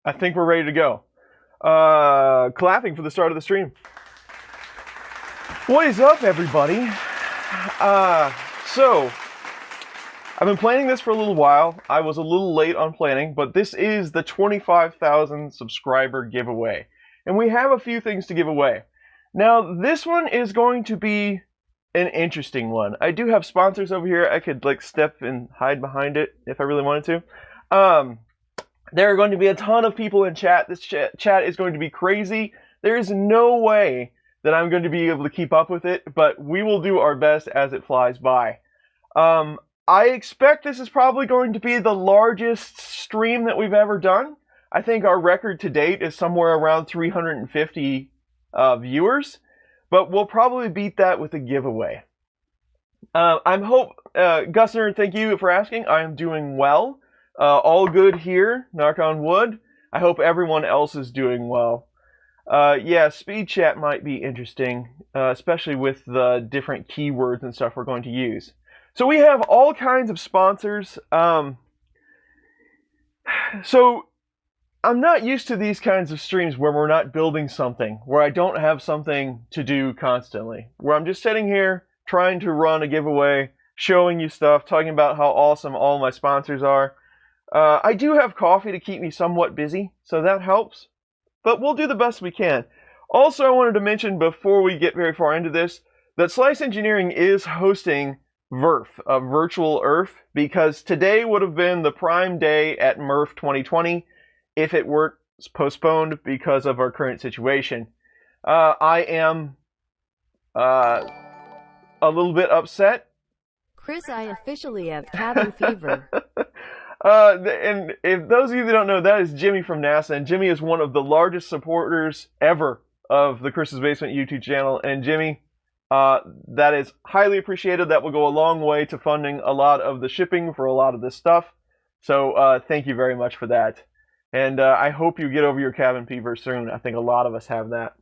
I think we're ready to go. Clapping for the start of the stream. What is up, everybody? So, I've been planning this for a little while. I was a little late on planning, but this is the 25,000 subscriber giveaway. And we have a few things to give away. Now, this one is going to be an interesting one. I do have sponsors over here. I could like step and hide behind it if I really wanted to. There are going to be a ton of people in chat. This chat is going to be crazy. There is no way that I'm going to be able to keep up with it, but we will do our best as it flies by. I expect this is probably going to be the largest stream that we've ever done. I think our record to date is somewhere around 350 viewers, but we'll probably beat that with a giveaway. Gusner, thank you for asking. I am doing well. All good here, knock on wood. I hope everyone else is doing well. Yeah, speed chat might be interesting, especially with the different keywords and stuff we're going to use. So we have all kinds of sponsors. So I'm not used to these kinds of streams where we're not building something, where I don't have something to do constantly, where I'm just sitting here trying to run a giveaway, showing you stuff, talking about how awesome all my sponsors are. I do have coffee to keep me somewhat busy, so that helps. But we'll do the best we can. Also, I wanted to mention before we get very far into this, that Slice Engineering is hosting VERF, Virtual Earth, because today would have been the prime day at MERF 2020 if it weren't postponed because of our current situation. I am a little bit upset. Chris, I officially have cabin fever. And if those of you that don't know, that is Jimmy from NASA, and Jimmy is one of the largest supporters ever of the Chris's Basement YouTube channel. And Jimmy, that is highly appreciated. That will go a long way to funding a lot of the shipping for a lot of this stuff. So thank you very much for that. And I hope you get over your cabin fever soon. I think a lot of us have that.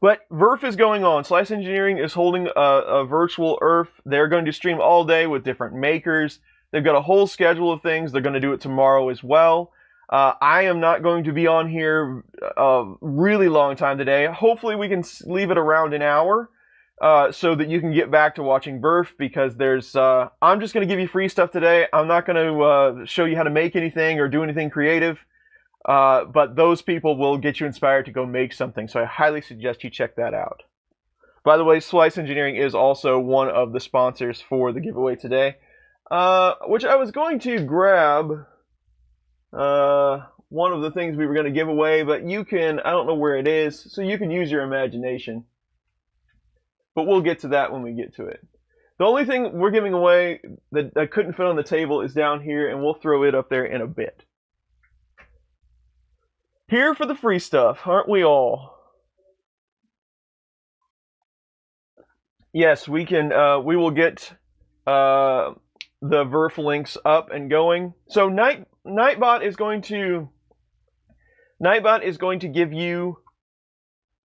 But VERF is going on. Slice Engineering is holding a virtual Earth. They're going to stream all day with different makers. They've got a whole schedule of things. They're going to do it tomorrow as well. I am not going to be on here a really long time today. Hopefully we can leave it around an hour so that you can get back to watching VERF, because there's I'm just going to give you free stuff today. I'm not going to show you how to make anything or do anything creative, but those people will get you inspired to go make something. So I highly suggest you check that out. By the way, Slice Engineering is also one of the sponsors for the giveaway today. Which I was going to grab one of the things we were going to give away, but you can, I don't know where it is, so you can use your imagination. But we'll get to that when we get to it. The only thing we're giving away that I couldn't fit on the table is down here, and we'll throw it up there in a bit. Here for the free stuff, aren't we all? Yes, we can, we will get, the VERF links up and going. So Nightbot is going to give you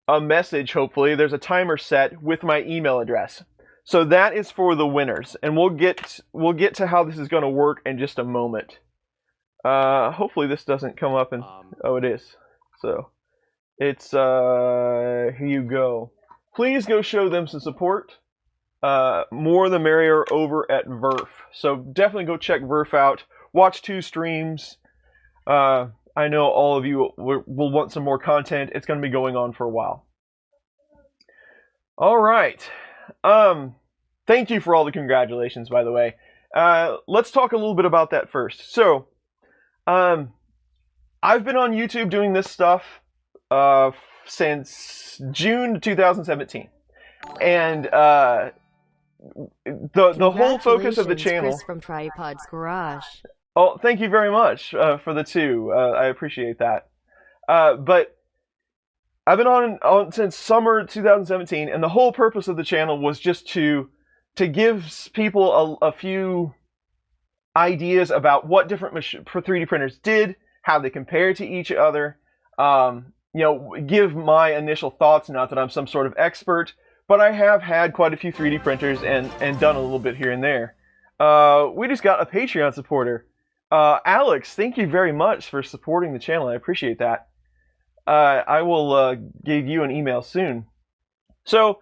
a message, hopefully. There's a timer set with my email address. So that is for the winners, and we'll get to how this is going to work in just a moment. Hopefully this doesn't come up and oh, it is. So it's here you go. Please go show them some support. More the merrier over at VERF. So definitely go check VERF out. Watch 2 streams. I know all of you will want some more content. It's going to be going on for a while. All right. Thank you for all the congratulations, by the way. Let's talk a little bit about that first. So, I've been on YouTube doing this stuff since June 2017. And the whole focus of the channel. Chris from Tripod's Garage. Oh, thank you very much for the 2. I appreciate that. But I've been on since summer 2017, and the whole purpose of the channel was just to give people a few ideas about what different 3D printers did, how they compare to each other. You know, give my initial thoughts. Not that I'm some sort of expert, but I have had quite a few 3D printers and done a little bit here and there. We just got a Patreon supporter. Alex, thank you very much for supporting the channel. I appreciate that. I will give you an email soon. So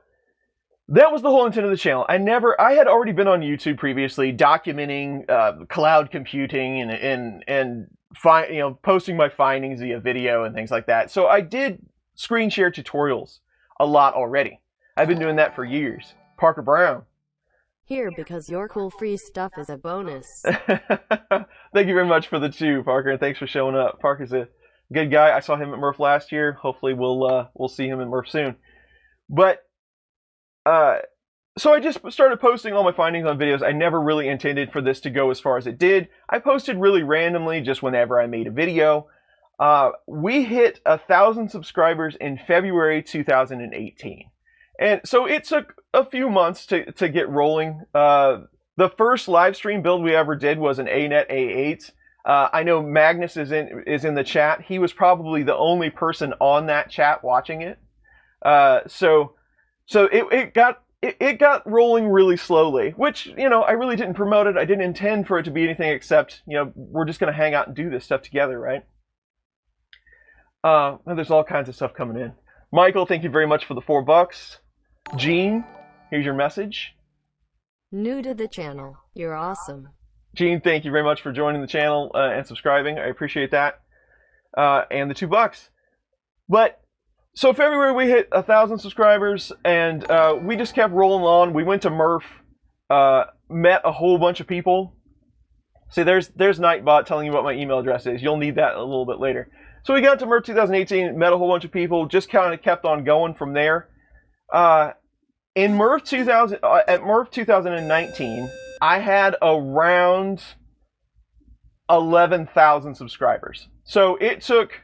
that was the whole intent of the channel. I had already been on YouTube previously, documenting cloud computing and posting my findings via video and things like that. So I did screen share tutorials a lot already. I've been doing that for years. Parker Brown. Here because your cool free stuff is a bonus. Thank you very much for the 2, Parker, and thanks for showing up. Parker's a good guy. I saw him at Murph last year. Hopefully we'll see him at Murph soon. But so I just started posting all my findings on videos. I never really intended for this to go as far as it did. I posted really randomly just whenever I made a video. We hit 1,000 subscribers in February 2018. And so it took a few months to get rolling. The first live stream build we ever did was an ANET A8. I know Magnus is in the chat. He was probably the only person on that chat watching it. So it got rolling really slowly, which, I really didn't promote it. I didn't intend for it to be anything except, we're just going to hang out and do this stuff together, right? There's all kinds of stuff coming in. Michael, thank you very much for the $4. Gene, here's your message. New to the channel. You're awesome. Gene, thank you very much for joining the channel and subscribing. I appreciate that. And the $2. But so February we hit 1,000 subscribers, and we just kept rolling on. We went to Murph, met a whole bunch of people. See, there's Nightbot telling you what my email address is. You'll need that a little bit later. So we got to Murph 2018, met a whole bunch of people, just kind of kept on going from there. In Murph 2019, I had around 11,000 subscribers. So it took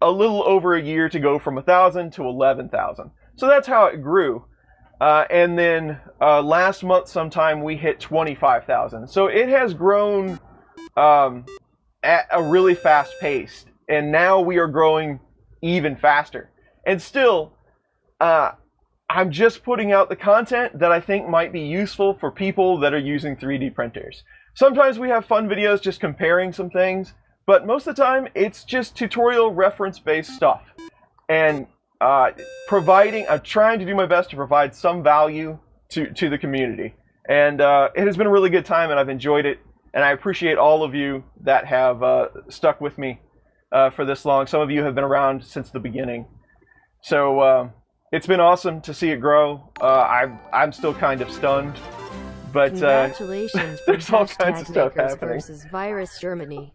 a little over a year to go from 1,000 to 11,000. So that's how it grew. And then last month sometime we hit 25,000. So it has grown at a really fast pace. And now we are growing even faster. And still, I'm just putting out the content that I think might be useful for people that are using 3D printers. Sometimes we have fun videos just comparing some things, but most of the time it's just tutorial reference-based stuff. And I'm trying to do my best to provide some value to the community. And it has been a really good time, and I've enjoyed it. And I appreciate all of you that have stuck with me for this long. Some of you have been around since the beginning. So it's been awesome to see it grow. I'm still kind of stunned, but congratulations there's all kinds of stuff happening. Versus Virus Germany.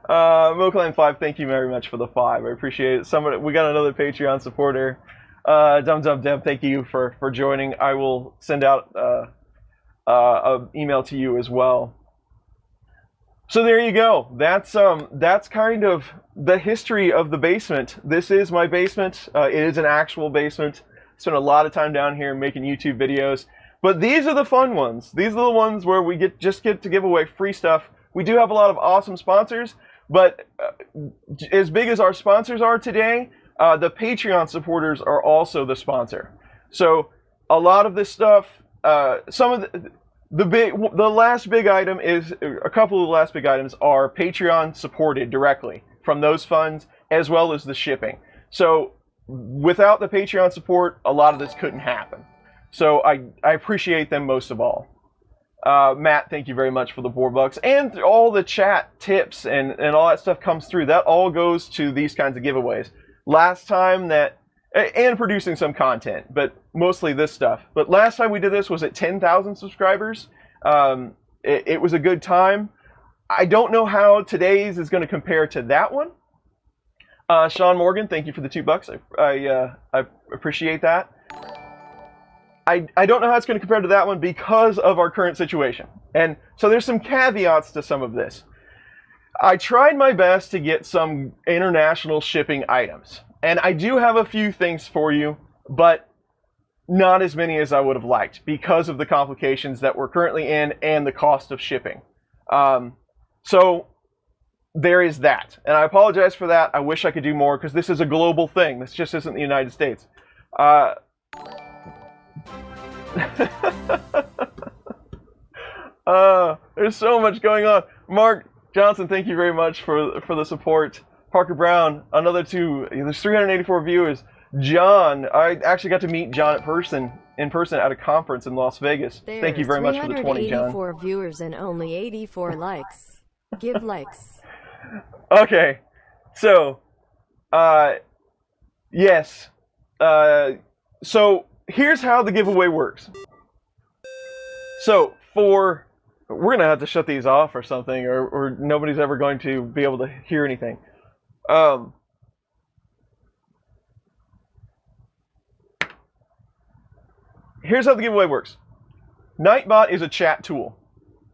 Moclan 5, thank you very much for the 5. I appreciate it. We got another Patreon supporter. Dum Deb, thank you for joining. I will send out an email to you as well. So there you go. That's kind of the history of the basement. This is my basement. It is an actual basement. Spent a lot of time down here making YouTube videos. But these are the fun ones. These are the ones where we just get to give away free stuff. We do have a lot of awesome sponsors, but as big as our sponsors are today, the Patreon supporters are also the sponsor. So a lot of this stuff, some of the last big item is, a couple of the last big items are Patreon supported directly from those funds, as well as the shipping. So without the Patreon support, a lot of this couldn't happen. So I appreciate them most of all. Matt, thank you very much for the $4. And all the chat tips and all that stuff comes through. That all goes to these kinds of giveaways. Last time and producing some content, but mostly this stuff. But last time we did this was at 10,000 subscribers. It was a good time. I don't know how today's is going to compare to that one. Sean Morgan, thank you for the $2. I appreciate that. I don't know how it's going to compare to that one because of our current situation. And so there's some caveats to some of this. I tried my best to get some international shipping items. And I do have a few things for you, but not as many as I would have liked because of the complications that we're currently in and the cost of shipping. So there is that. And I apologize for that. I wish I could do more because this is a global thing. This just isn't the United States. There's so much going on. Mark Johnson, thank you very much for the support. Parker Brown, another 2. There's 384 viewers. John, I actually got to meet John in person at a conference in Las Vegas. Thank you very much for the 20, John. 384 viewers and only 84 likes. Give likes. Okay, so, yes. So here's how the giveaway works. So we're gonna have to shut these off or something, or nobody's ever going to be able to hear anything. Here's how the giveaway works. Nightbot is a chat tool.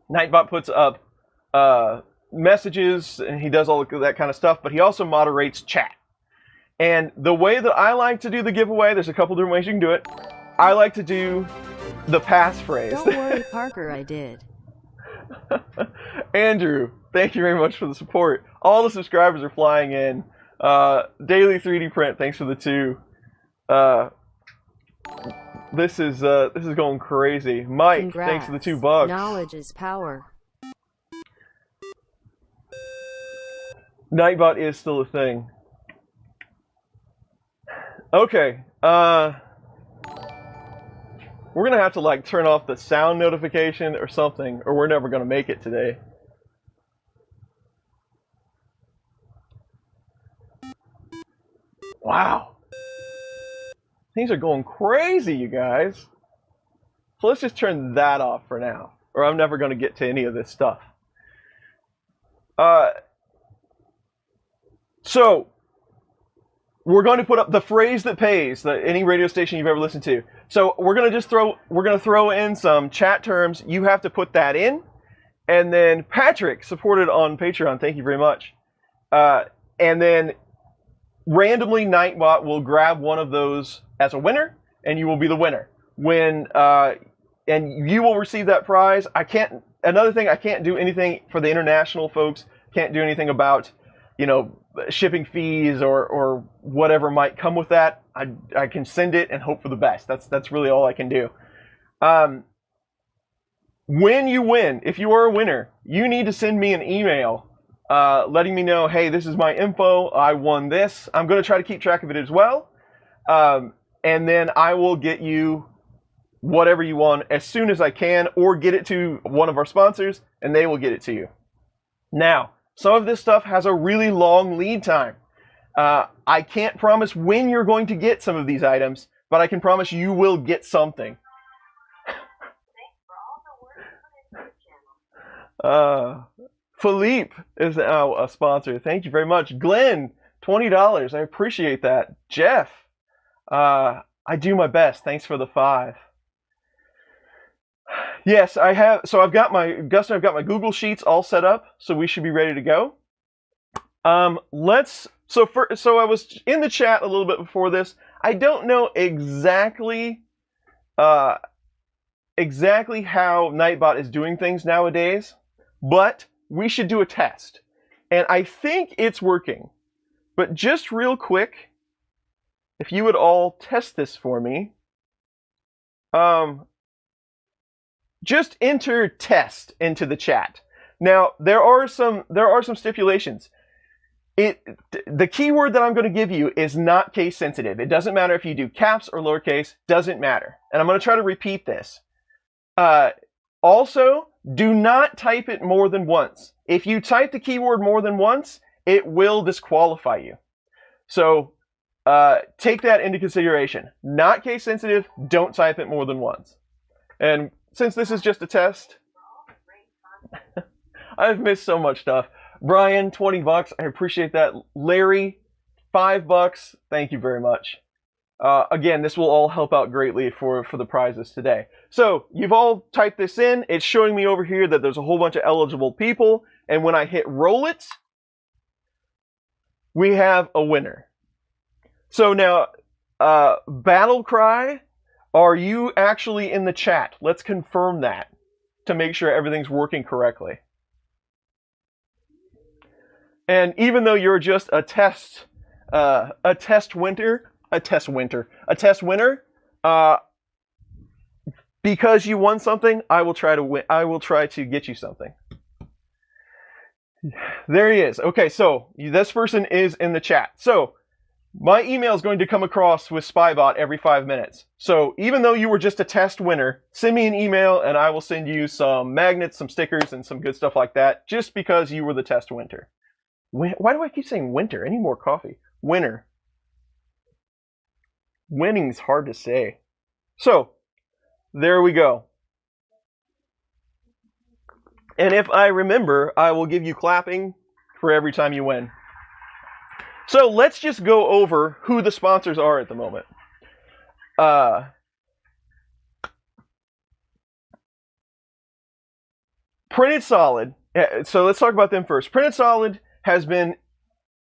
Nightbot puts up messages and he does all that kind of stuff, but he also moderates chat. And the way that I like to do the giveaway, there's a couple different ways you can do it. I like to do the passphrase. Don't worry, Parker, I did. Andrew, thank you very much for the support. All the subscribers are flying in. Daily 3D Print, thanks for the 2. This is going crazy. Mike, Congrats. thanks for the $2. Knowledge is power. Nightbot is still a thing. Okay, we're gonna have to like turn off the sound notification or something, or we're never gonna make it today. Wow. Things are going crazy, you guys. So let's just turn that off for now, or I'm never gonna get to any of this stuff. So we're going to put up the phrase that pays, any radio station you've ever listened to. So we're going to throw in some chat terms. You have to put that in, and then Patrick, supported on Patreon, thank you very much. And then randomly Nightbot will grab one of those as a winner, and you will be the winner. And you will receive that prize. Another thing, I can't do anything for the international folks. Can't do anything about, shipping fees or whatever might come with that. I can send it and hope for the best. That's really all I can do. When you win, if you are a winner, you need to send me an email letting me know, hey, this is my info, I won this. I'm going to try to keep track of it as well. And then I will get you whatever you want as soon as I can, or get it to one of our sponsors and they will get it to you. Now, some of this stuff has a really long lead time. I can't promise when you're going to get some of these items, but I can promise you will get something. Philippe is now a sponsor. Thank you very much. Glenn, $20. I appreciate that. Jeff, I do my best. Thanks for the 5. Yes, I have. So I've got my Google Sheets all set up, so we should be ready to go. So I was in the chat a little bit before this. I don't know exactly how Nightbot is doing things nowadays, but we should do a test. And I think it's working. But just real quick, if you would all test this for me. Just enter test into the chat. Now, there are some stipulations. The keyword that I'm going to give you is not case sensitive. It doesn't matter if you do caps or lowercase, doesn't matter. And I'm going to try to repeat this. Also, do not type it more than once. If you type the keyword more than once, it will disqualify you. So take that into consideration. Not case sensitive, don't type it more than once. And since this is just a test, I've missed so much stuff. Brian, $20. I appreciate that. Larry, $5. Thank you very much. Again, this will all help out greatly for the prizes today. So you've all typed this in. It's showing me over here that there's a whole bunch of eligible people. And when I hit roll it, we have a winner. So now, Battle Cry, are you actually in the chat? Let's confirm that to make sure everything's working correctly. And even though you're just a test winner, because you won something, I will try to win. I will try to get you something. There he is. Okay, so this person is in the chat. So my email is going to come across with Spybot every 5 minutes. So even though you were just a test winner, send me an email and I will send you some magnets, some stickers, and some good stuff like that, just because you were the test winner. Why do I keep saying winter? I need more coffee. Winner. Winning's hard to say. So there we go. And if I remember, I will give you clapping for every time you win. So let's just go over who the sponsors are at the moment. Printed Solid. So let's talk about them first. Printed Solid has been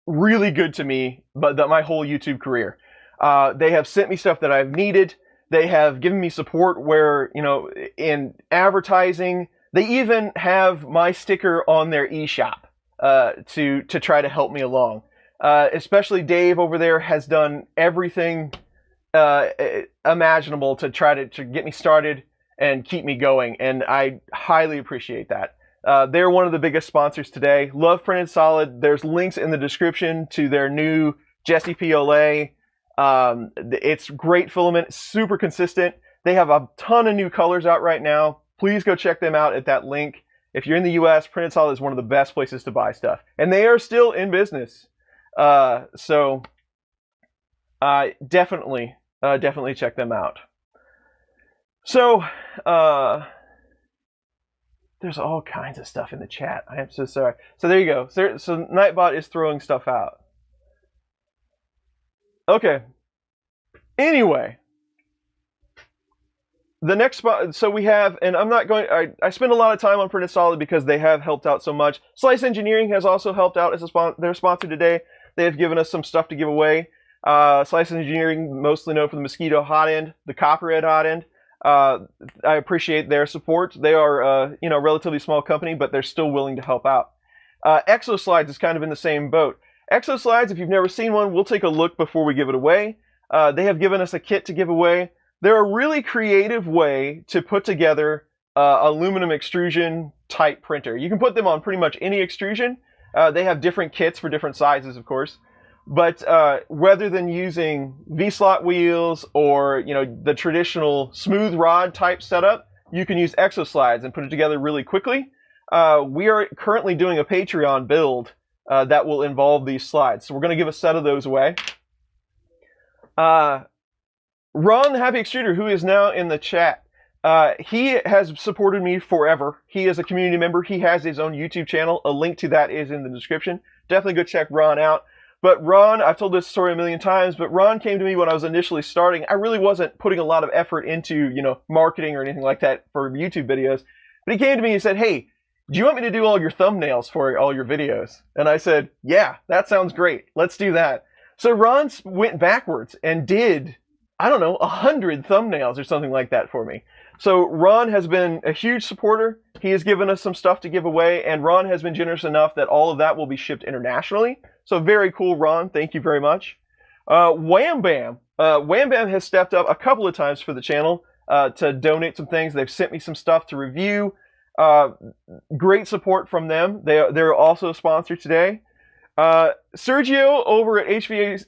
really good to me, but my whole YouTube career. They have sent me stuff that I've needed. They have given me support where, you know, in advertising. They even have my sticker on their eShop to try to help me along. Especially Dave over there has done everything imaginable to try to get me started and keep me going, and I highly appreciate that. They're one of the biggest sponsors today. Love Printed Solid. There's links in the description to their new Jesse PLA. It's great filament, super consistent. They have a ton of new colors out right now. Please go check them out at that link. If you're in the US, Printed Solid is one of the best places to buy stuff. And they are still in business. So definitely check them out. So, there's all kinds of stuff in the chat. I am so sorry. So there you go. So Nightbot is throwing stuff out. Okay. Anyway. The next spot, so we have, and I'm not going, I spend a lot of time on Printed Solid because they have helped out so much. Slice Engineering has also helped out as their sponsor today. They have given us some stuff to give away. Slice Engineering, mostly known for the Mosquito hot end, the Copperhead hot end. I appreciate their support. They are, a relatively small company, but they're still willing to help out. EXO Slides is kind of in the same boat. EXO Slides, if you've never seen one, we'll take a look before we give it away. They have given us a kit to give away. They're a really creative way to put together aluminum extrusion type printer. You can put them on pretty much any extrusion. They have different kits for different sizes, of course. But rather than using V-slot wheels or the traditional smooth rod type setup, you can use EXO Slides and put it together really quickly. We are currently doing a Patreon build that will involve these slides. So we're going to give a set of those away. Ron, the Happy Extruder, who is now in the chat, he has supported me forever. He is a community member. He has his own YouTube channel. A link to that is in the description. Definitely go check Ron out. But Ron, I've told this story a million times, but Ron came to me when I was initially starting. I really wasn't putting a lot of effort into, marketing or anything like that for YouTube videos. But he came to me and said, "Hey, do you want me to do all your thumbnails for all your videos?" And I said, "Yeah, that sounds great. Let's do that." So Ron went backwards and did, 100 thumbnails or something like that for me. So Ron has been a huge supporter. He has given us some stuff to give away, and Ron has been generous enough that all of that will be shipped internationally. So very cool, Ron. Thank you very much. Wham Bam. Wham Bam has stepped up a couple of times for the channel to donate some things. They've sent me some stuff to review. Great support from them. They're also a sponsor today. Sergio over at HVAC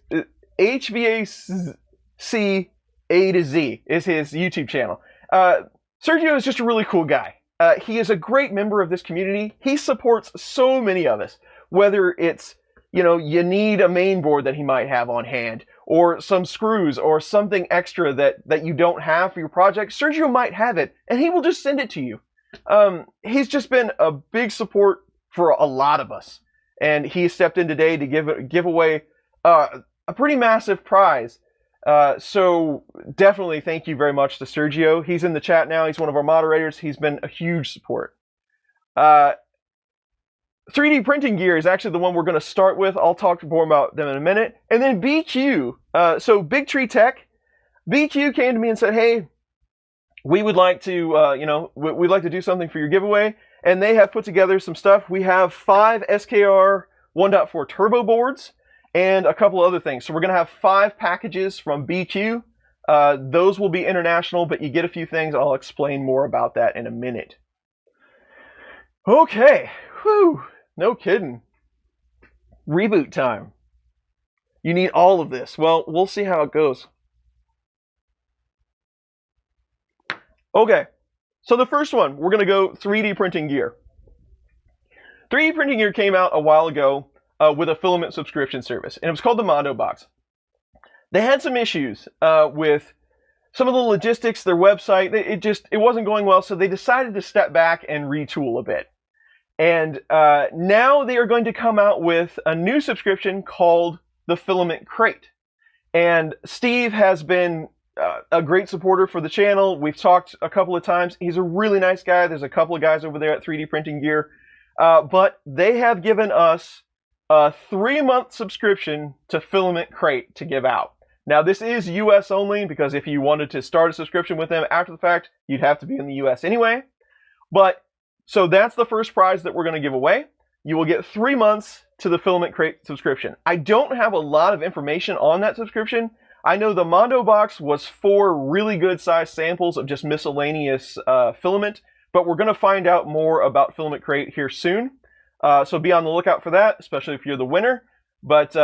A to Z is his YouTube channel. Sergio is just a really cool guy. He is a great member of this community. He supports so many of us, whether it's, you need a main board that he might have on hand, or some screws, or something extra that you don't have for your project. Sergio might have it, and he will just send it to you. He's just been a big support for a lot of us, and he stepped in today to give away a pretty massive prize. So definitely thank you very much to Sergio. He's in the chat now. He's one of our moderators. He's been a huge support. 3D printing gear is actually the one we're going to start with. I'll talk more about them in a minute. And then Biqu. So BigTreeTech. Biqu came to me and said, "Hey, we would like to, we'd like to do something for your giveaway." And they have put together some stuff. We have 5 SKR 1.4 turbo boards and a couple other things. So we're going to have 5 packages from Biqu. Those will be international, but you get a few things. I'll explain more about that in a minute. Okay, whew, no kidding. Reboot time. You need all of this. Well, we'll see how it goes. Okay, so the first one, we're going to go 3D printing gear. 3D printing gear came out a while ago with a Filament subscription service, and it was called the Mondo Box. They had some issues with some of the logistics, their website. It wasn't going well, so they decided to step back and retool a bit. And now they are going to come out with a new subscription called the Filament Crate. And Steve has been a great supporter for the channel. We've talked a couple of times. He's a really nice guy. There's a couple of guys over there at 3D Printing Gear. But they have given us a 3-month subscription to Filament Crate to give out. Now, this is US only, because if you wanted to start a subscription with them after the fact, you'd have to be in the US anyway. But, so that's the first prize that we're going to give away. You will get 3 months to the Filament Crate subscription. I don't have a lot of information on that subscription. I know the Mondo Box was 4 really good sized samples of just miscellaneous filament, but we're going to find out more about Filament Crate here soon. So be on the lookout for that, especially if you're the winner. But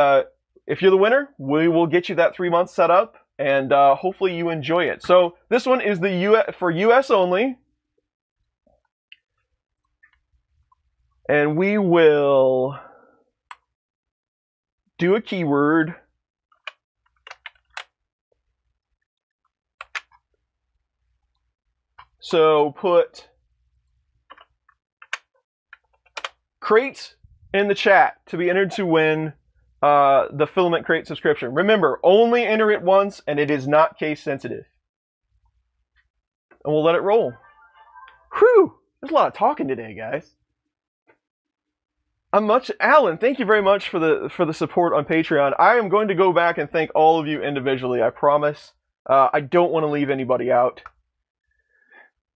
if you're the winner, we will get you that 3 months set up, and hopefully you enjoy it. So this one is for US only. And we will do a keyword. So put crate in the chat to be entered to win the Filament Crate subscription. Remember, only enter it once, and it is not case sensitive. And we'll let it roll. Whew! There's a lot of talking today, guys. Alan, thank you very much for the support on Patreon. I am going to go back and thank all of you individually, I promise. I don't want to leave anybody out.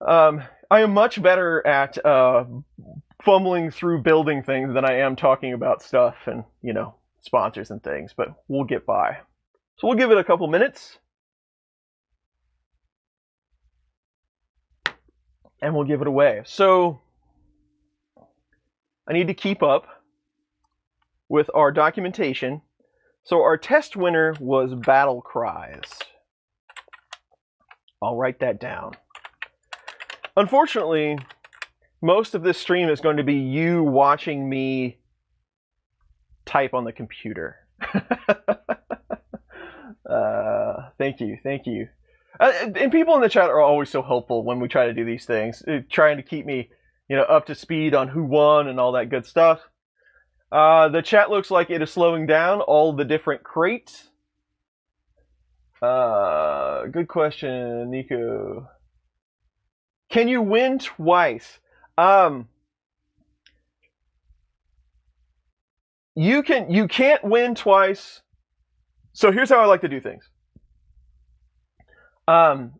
I am much better at fumbling through building things than I am talking about stuff and, you know, sponsors and things, but we'll get by. So we'll give it a couple minutes. And we'll give it away. So I need to keep up with our documentation. So our test winner was Battle Cries. I'll write that down. Unfortunately, most of this stream is going to be you watching me type on the computer. Thank you, thank you. And people in the chat are always so helpful when we try to do these things, trying to keep me, you know, up to speed on who won and all that good stuff. The chat looks like it is slowing down all the different crates. Good question, Nico. Can you win twice? You can't win twice. So here's how I like to do things. So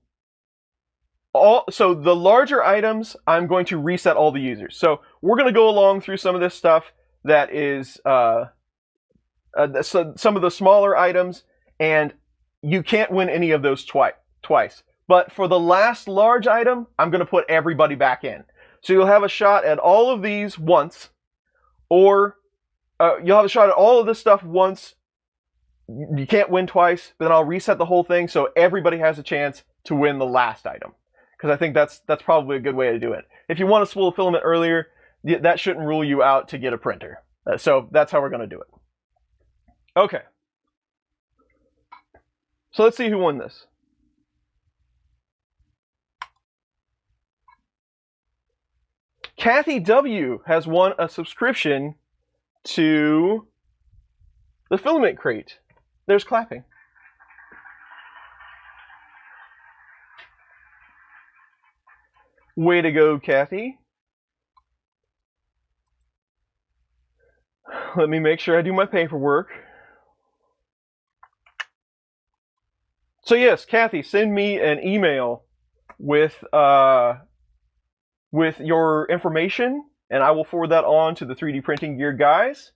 the larger items, I'm going to reset all the users. So we're going to go along through some of this stuff that is some of the smaller items, and you can't win any of those twice. But for the last large item, I'm going to put everybody back in. So you'll have a shot at all of these once, or you'll have a shot at all of this stuff once. You can't win twice, but then I'll reset the whole thing so everybody has a chance to win the last item. Because I think that's probably a good way to do it. If you want to spool a filament earlier, that shouldn't rule you out to get a printer. So that's how we're going to do it. Okay. So let's see who won this. Kathy W. has won a subscription to the Filament Crate. There's clapping. Way to go, Kathy. Let me make sure I do my paperwork. So yes, Kathy, send me an email with your information, and I will forward that on to the 3D Printing Gear guys,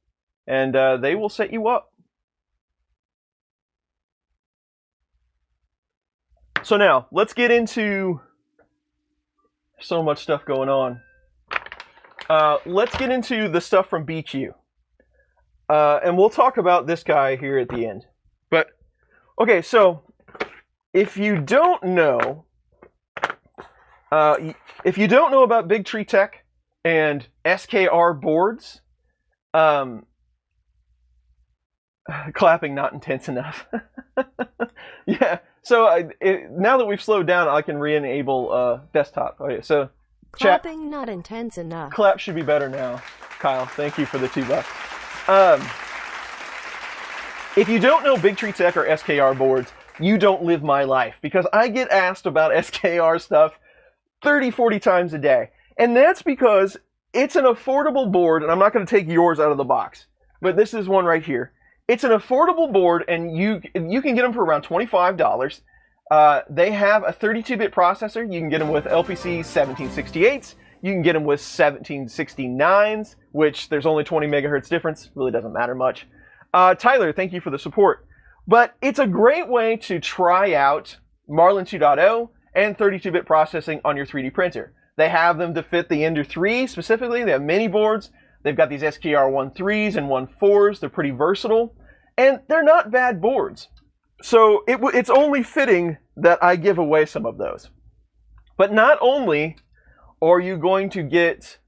and they will set you up. So now, let's get into so much stuff going on. Let's get into the stuff from Biqu. And we'll talk about this guy here at the end. But, okay, so if you don't know about BigTreeTech and SKR boards, clapping not intense enough. Yeah, so now that we've slowed down, I can re-enable desktop. Okay, so Clapping not intense enough. Clap should be better now. Kyle, thank you for the $2. If you don't know BigTreeTech or SKR boards, you don't live my life, because I get asked about SKR stuff 30, 40 times a day. And that's because it's an affordable board, and I'm not going to take yours out of the box, but this is one right here. It's an affordable board, and you can get them for around $25. They have a 32-bit processor. You can get them with LPC 1768s. You can get them with 1769s, which there's only 20 megahertz difference. Really doesn't matter much. Tyler, thank you for the support. But it's a great way to try out Marlin 2.0 and 32-bit processing on your 3D printer. They have them to fit the Ender 3 specifically. They have mini boards. They've got these SKR 1.3s and 1.4s. They're pretty versatile. And they're not bad boards. So it's only fitting that I give away some of those. But not only are you going to get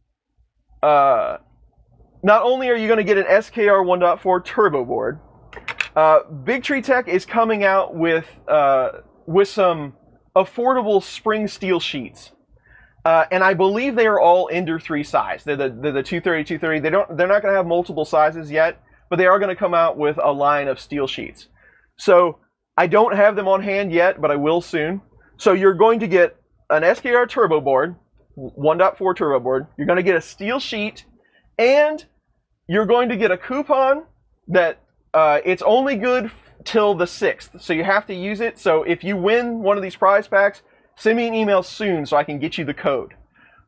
an SKR 1.4 turbo board, BigTreeTech is coming out with some affordable spring steel sheets. And I believe they are all Ender 3 size. They're the 230, 230. They're not going to have multiple sizes yet, but they are going to come out with a line of steel sheets. So I don't have them on hand yet, but I will soon. So you're going to get an SKR turbo board, 1.4 turbo board. You're going to get a steel sheet, and you're going to get a coupon that it's only good till the 6th. So you have to use it. So if you win one of these prize packs, send me an email soon so I can get you the code.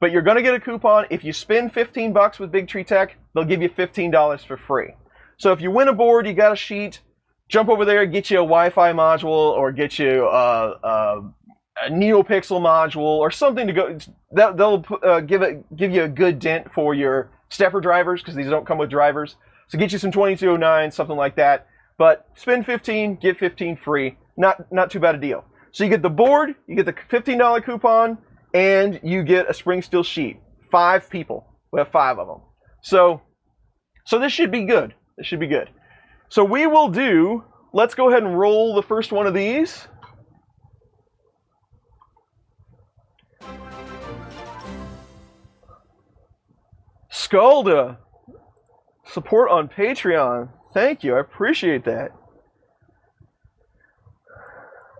But you're going to get a coupon. If you spend $15 with BigTreeTech, they'll give you $15 for free. So if you win a board, you got a sheet, jump over there, get you a Wi-Fi module, or get you a NeoPixel module, or something to go. They'll give you a good dent for your stepper drivers, because these don't come with drivers. So get you some 2209, something like that. But spend 15, get 15 free. Not too bad a deal. So you get the board, you get the $15 coupon, and you get a spring steel sheet. 5 people. We have 5 of them. So this should be good. This should be good. So we will do, let's go ahead and roll the first one of these. Skalda, support on Patreon. Thank you, I appreciate that.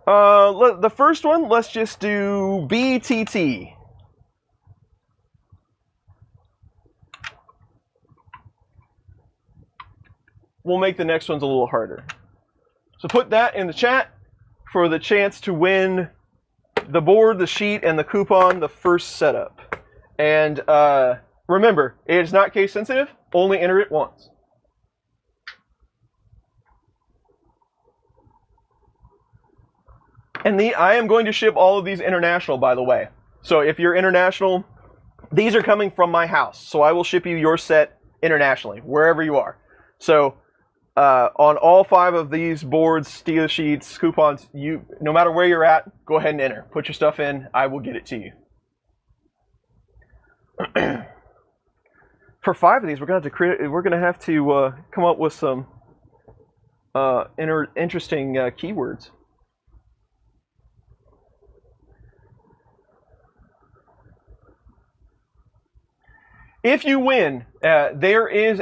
The first one, let's just do BTT. We'll make the next ones a little harder. So put that in the chat for the chance to win the board, the sheet, and the coupon, the first setup. And remember, it is not case sensitive, only enter it once. And I am going to ship all of these international, by the way. So if you're international, these are coming from my house. So I will ship you your set internationally, wherever you are. So on all 5 of these boards, steel sheets, coupons, no matter where you're at, go ahead and enter. Put your stuff in. I will get it to you. For 5 of these, we're going to have to come up with some interesting keywords. If you win, there's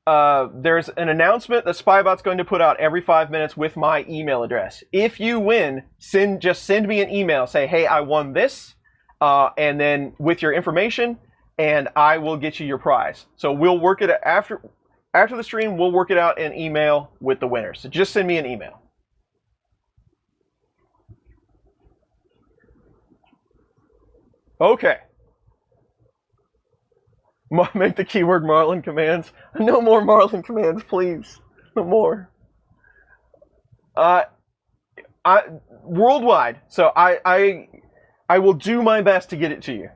an announcement that Spybot's going to put out every 5 minutes with my email address. If you win, just send me an email. Say, hey, I won this, and then with your information, and I will get you your prize. So we'll work it after the stream. We'll work it out in email with the winner. So just send me an email. Okay. Make the keyword Marlin commands. No more Marlin commands, please. No more. worldwide. So I will do my best to get it to you,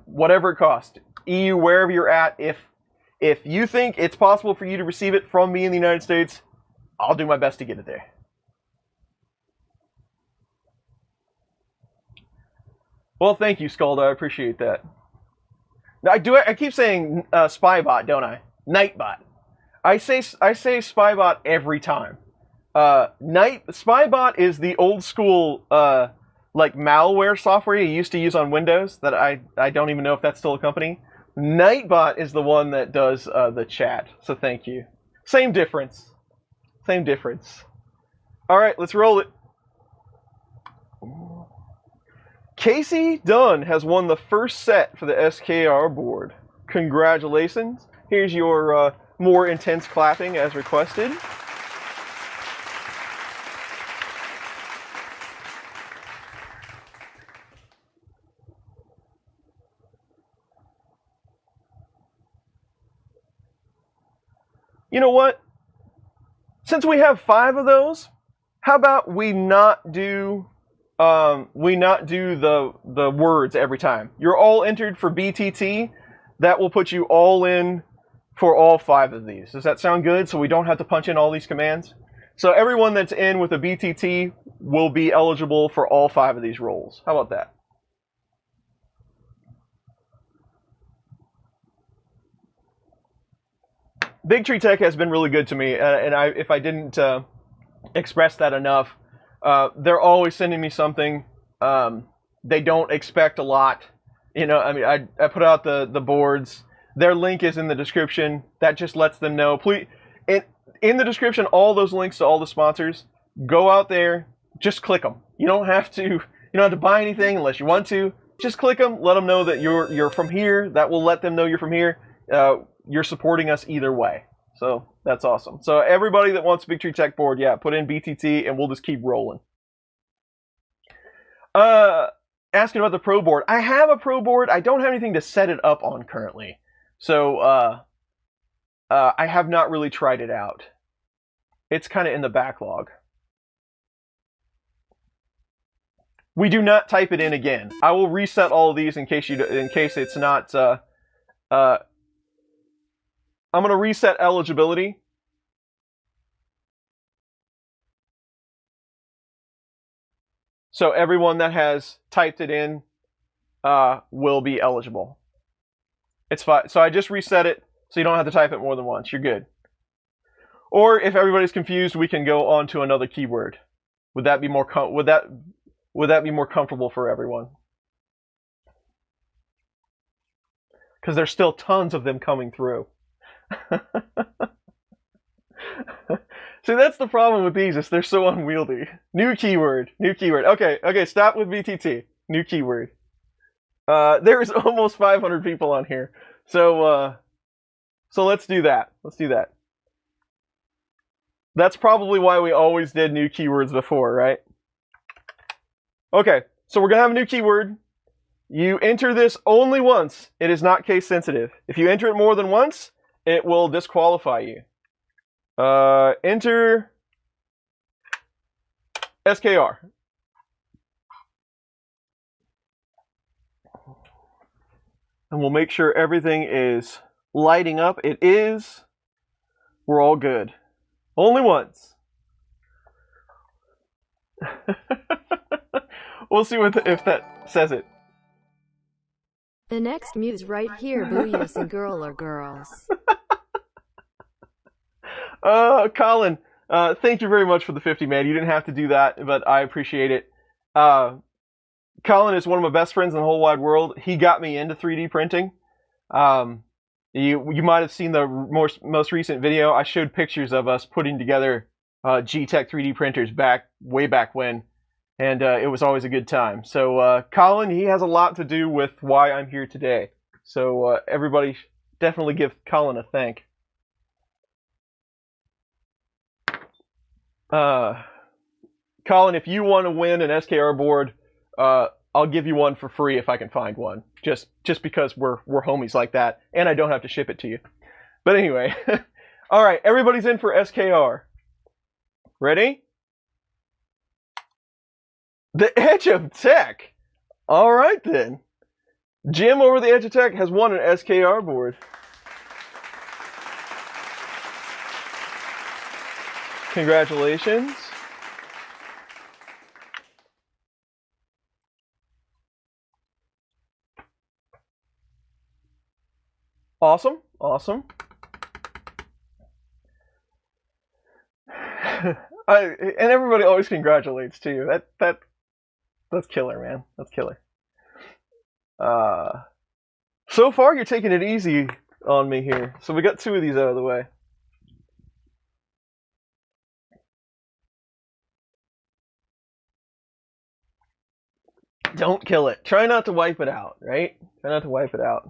whatever it costs. EU, wherever you're at, if you think it's possible for you to receive it from me in the United States, I'll do my best to get it there. Well, thank you, Scalda. I appreciate that. I keep saying Spybot, don't I? Nightbot. I say Spybot every time. Spybot is the old school like malware software you used to use on Windows that I don't even know if that's still a company. Nightbot is the one that does the chat. So thank you. Same difference. Same difference. All right, let's roll it. Casey Dunn has won the first set for the SKR board. Congratulations. Here's your more intense clapping as requested. You know what? Since we have 5 of those, how about we not do the words every time? You're all entered for BTT. That will put you all in for all 5 of these. Does that sound good? So we don't have to punch in all these commands? So everyone that's in with a BTT will be eligible for all 5 of these roles. How about that? BigTreeTech has been really good to me, and if I didn't express that enough, they're always sending me something. They don't expect a lot. You know, I mean, I put out the boards. Their link is in the description. That just lets them know. Please, in the description, all those links to all the sponsors. Go out there, just click them. You don't have to buy anything unless you want to. Just click them. Let them know that you're from here. That will let them know you're from here. You're supporting us either way. So that's awesome. So everybody that wants a BigTreeTech board, yeah, put in BTT and we'll just keep rolling. Asking about the Pro board. I have a Pro board. I don't have anything to set it up on currently. So I have not really tried it out. It's kind of in the backlog. We do not type it in again. I will reset all of these in case it's not I'm going to reset eligibility. So everyone that has typed it in will be eligible. It's fine. So I just reset it so you don't have to type it more than once. You're good. Or if everybody's confused, we can go on to another keyword. Would that be more would that be more comfortable for everyone? Because there's still tons of them coming through. See, that's the problem with these, is they're so unwieldy. New keyword. Okay, stop with BTT. New keyword. There's almost 500 people on here. So let's do that. That's probably why we always did new keywords before, right? Okay, so we're gonna have a new keyword. You enter this only once. It is not case sensitive. If you enter it more than once, it will disqualify you. Enter SKR. And we'll make sure everything is lighting up. It is. We're all good. Only once. We'll see if that says it. The next muse right here, booyahs and girl or girls. Colin, thank you very much for the 50, man. You didn't have to do that, but I appreciate it. Colin is one of my best friends in the whole wide world. He got me into 3D printing. You might have seen the most recent video. I showed pictures of us putting together G-Tech 3D printers way back when, and it was always a good time. So Colin, he has a lot to do with why I'm here today. So everybody definitely give Colin a thank. Colin, if you want to win an SKR board, I'll give you one for free if I can find one. Just because we're homies like that, and I don't have to ship it to you. But anyway, all right, everybody's in for SKR. Ready? The Edge of Tech. All right then. Jim over the Edge of Tech has won an SKR board. Congratulations. Awesome, awesome. And everybody always congratulates too. That's killer, man. That's killer. So far you're taking it easy on me here. So we got 2 of these out of the way. Don't kill it. Try not to wipe it out, right? Try not to wipe it out.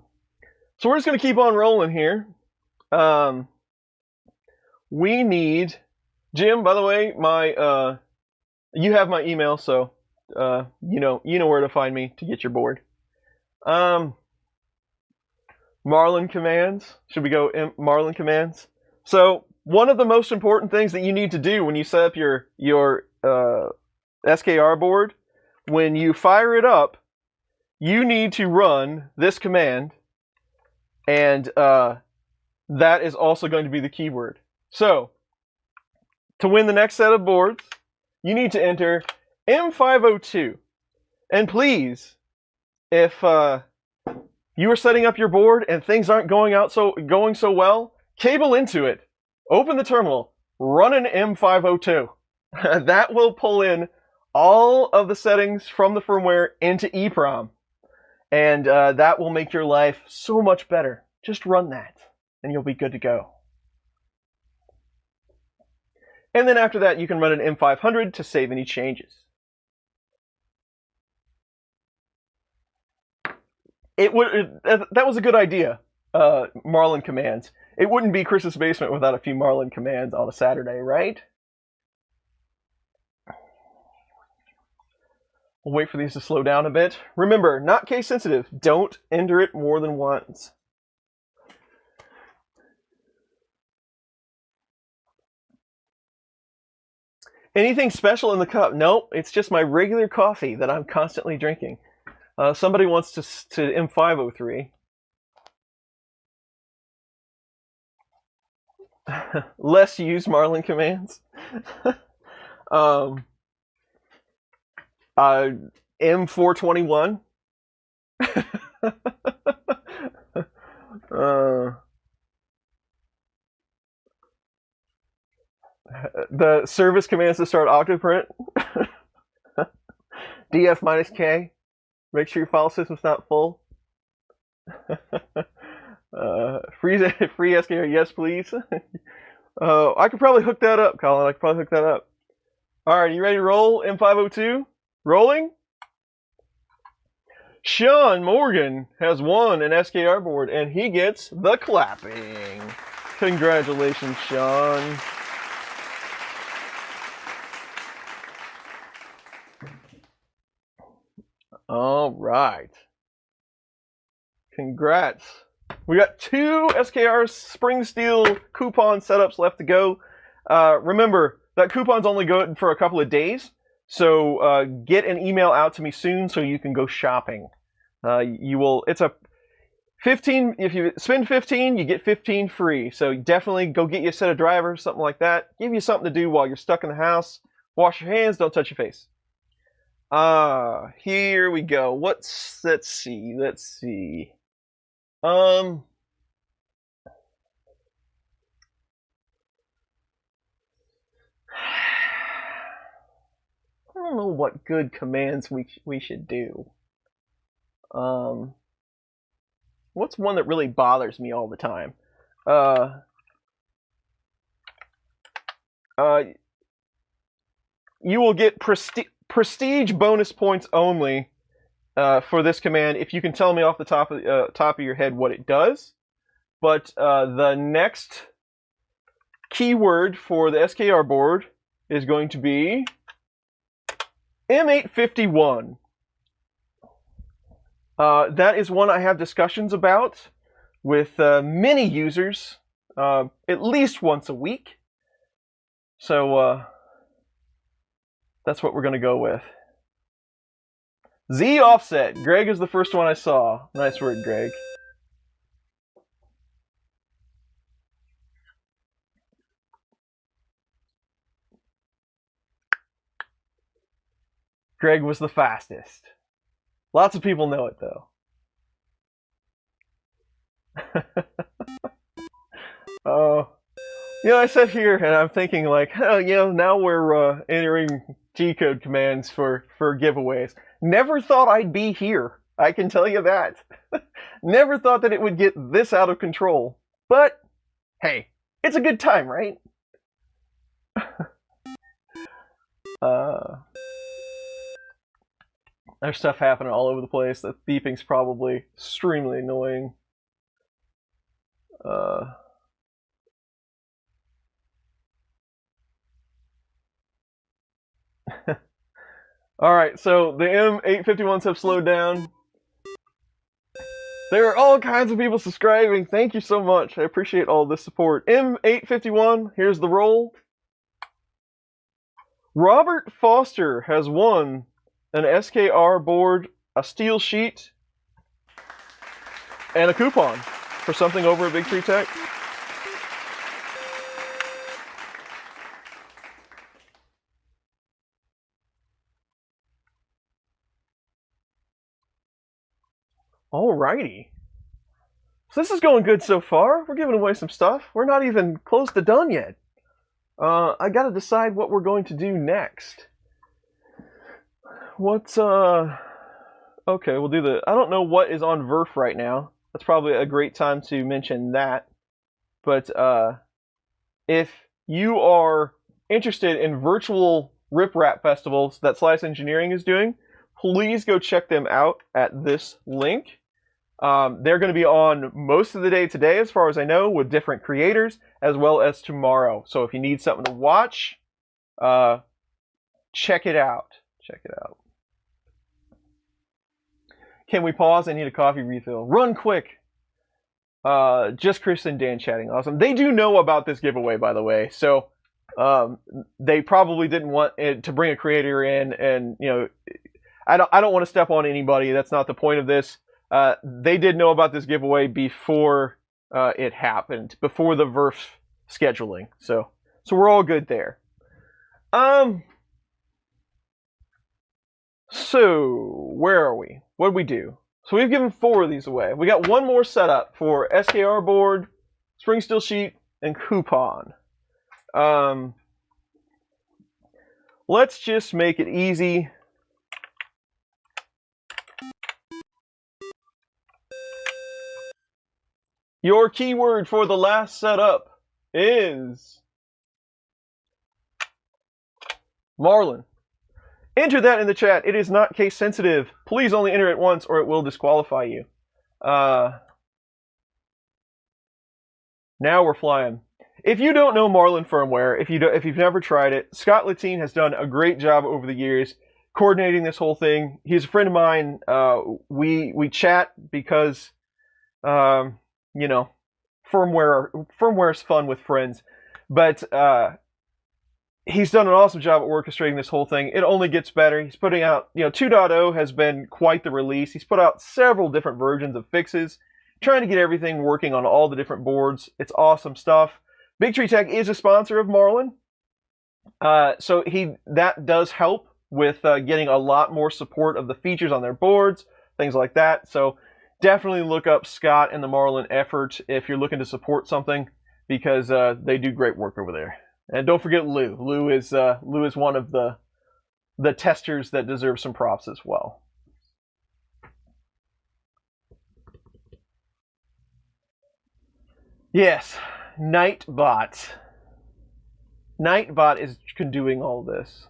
So we're just going to keep on rolling here. We need... Jim, by the way, you have my email, so you know where to find me to get your board. Marlin commands. Should we go Marlin commands? So one of the most important things that you need to do when you set up your SKR board, when you fire it up, you need to run this command, and that is also going to be the keyword. So to win the next set of boards, you need to enter M502. And please, if you are setting up your board and things aren't going so well, cable into it, open the terminal, run an M502. That will pull in all of the settings from the firmware into EEPROM, and that will make your life so much better. Just run that, and you'll be good to go. And then after that, you can run an M500 to save any changes. That was a good idea, Marlin commands. It wouldn't be Chris's Basement without a few Marlin commands on a Saturday, right? We'll wait for these to slow down a bit. Remember, not case sensitive. Don't enter it more than once. Anything special in the cup? Nope, it's just my regular coffee that I'm constantly drinking. Somebody wants to M503. Less used Marlin commands. M421. The service commands to start Octoprint. DF-K. Make sure your file system's not full. Free SKR, yes please. I could probably hook that up, Colin. I could probably hook that up. Alright, you ready to roll? M502? Rolling? Sean Morgan has won an SKR board, and he gets the clapping. Congratulations, Sean. All right. Congrats. We got 2 SKR spring steel coupon setups left to go. Remember, that coupon's only good for a couple of days, so get an email out to me soon so you can go shopping. It's a 15, if you spend 15, you get 15 free. So definitely go get you a set of drivers, something like that. Give you something to do while you're stuck in the house. Wash your hands, don't touch your face. Here we go. Let's see. I don't know what good commands we should do. What's one that really bothers me all the time? You will get prestige bonus points only for this command if you can tell me off the top of your head what it does. But the next keyword for the SKR board is going to be M851. That is one I have discussions about with many users at least once a week. So that's what we're going to go with. Z Offset. Greg is the first one I saw. Nice work, Greg. Greg was the fastest. Lots of people know it, though. Oh. You know, I sit here and I'm thinking like, oh, you know, now we're entering G-code commands for giveaways. Never thought I'd be here. I can tell you that. Never thought that it would get this out of control. But, hey, it's a good time, right? There's stuff happening all over the place. The beeping's probably extremely annoying. Alright, so the M851s have slowed down. There are all kinds of people subscribing. Thank you so much. I appreciate all this support. M851, here's the roll. Robert Foster has won an SKR board, a steel sheet, and a coupon for something over at BigTreeTech. Alrighty. So this is going good so far. We're giving away some stuff. We're not even close to done yet. I gotta decide what we're going to do next. What's, okay, we'll do the, I don't know what is on VRF right now. That's probably a great time to mention that. But, if you are interested in virtual riprap festivals that Slice Engineering is doing, please go check them out at this link. They're going to be on most of the day today, as far as I know, with different creators, as well as tomorrow. So if you need something to watch, check it out. Check it out. Can we pause? I need a coffee refill. Run quick. Just Chris and Dan chatting. Awesome. They do know about this giveaway, by the way. So they probably didn't want it to bring a creator in, and you know, I don't want to step on anybody. That's not the point of this. They did know about this giveaway before it happened, before the VRF scheduling. So we're all good there. So where are we? What did we do? So we've given 4 of these away. We got one more setup for SKR board, spring steel sheet, and coupon. Let's just make it easy. Your keyword for the last setup is Marlin. Enter that in the chat. It is not case sensitive. Please only enter it once or it will disqualify you. Now we're flying. If you don't know Marlin firmware, if you've never tried it, Scott Latine has done a great job over the years coordinating this whole thing. He's a friend of mine. We chat because you know, firmware is fun with friends, but he's done an awesome job at orchestrating this whole thing. It only gets better. He's putting out, you know, 2.0 has been quite the release. He's put out several different versions of fixes, trying to get everything working on all the different boards. It's awesome stuff. BigTreeTech is a sponsor of Marlin, so that does help with getting a lot more support of the features on their boards, things like that. So definitely look up Scott and the Marlin effort if you're looking to support something, because they do great work over there. And don't forget Lou. Lou is one of the testers that deserve some props as well. Yes, Nightbot. Nightbot is doing all this.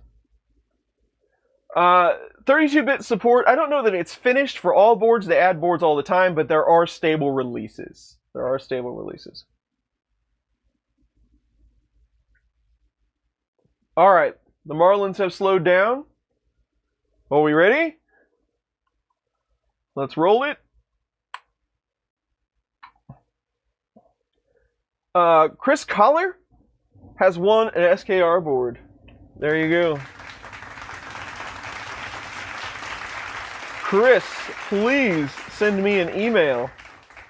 32-bit support. I don't know that it's finished for all boards. They add boards all the time, but there are stable releases. There are stable releases. All right, the Marlins have slowed down. Are we ready? Let's roll it. Chris Collar has won an SKR board. There you go. Chris, please send me an email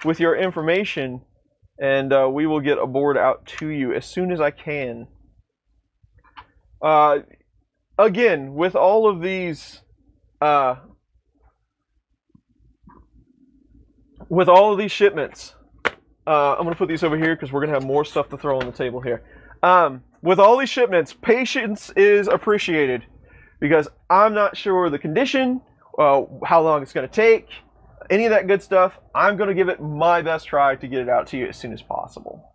with your information, and we will get a board out to you as soon as I can. Again, with all of these, shipments, I'm going to put these over here because we're going to have more stuff to throw on the table here. With all these shipments, patience is appreciated because I'm not sure the condition, how long it's going to take, any of that good stuff. I'm going to give it my best try to get it out to you as soon as possible.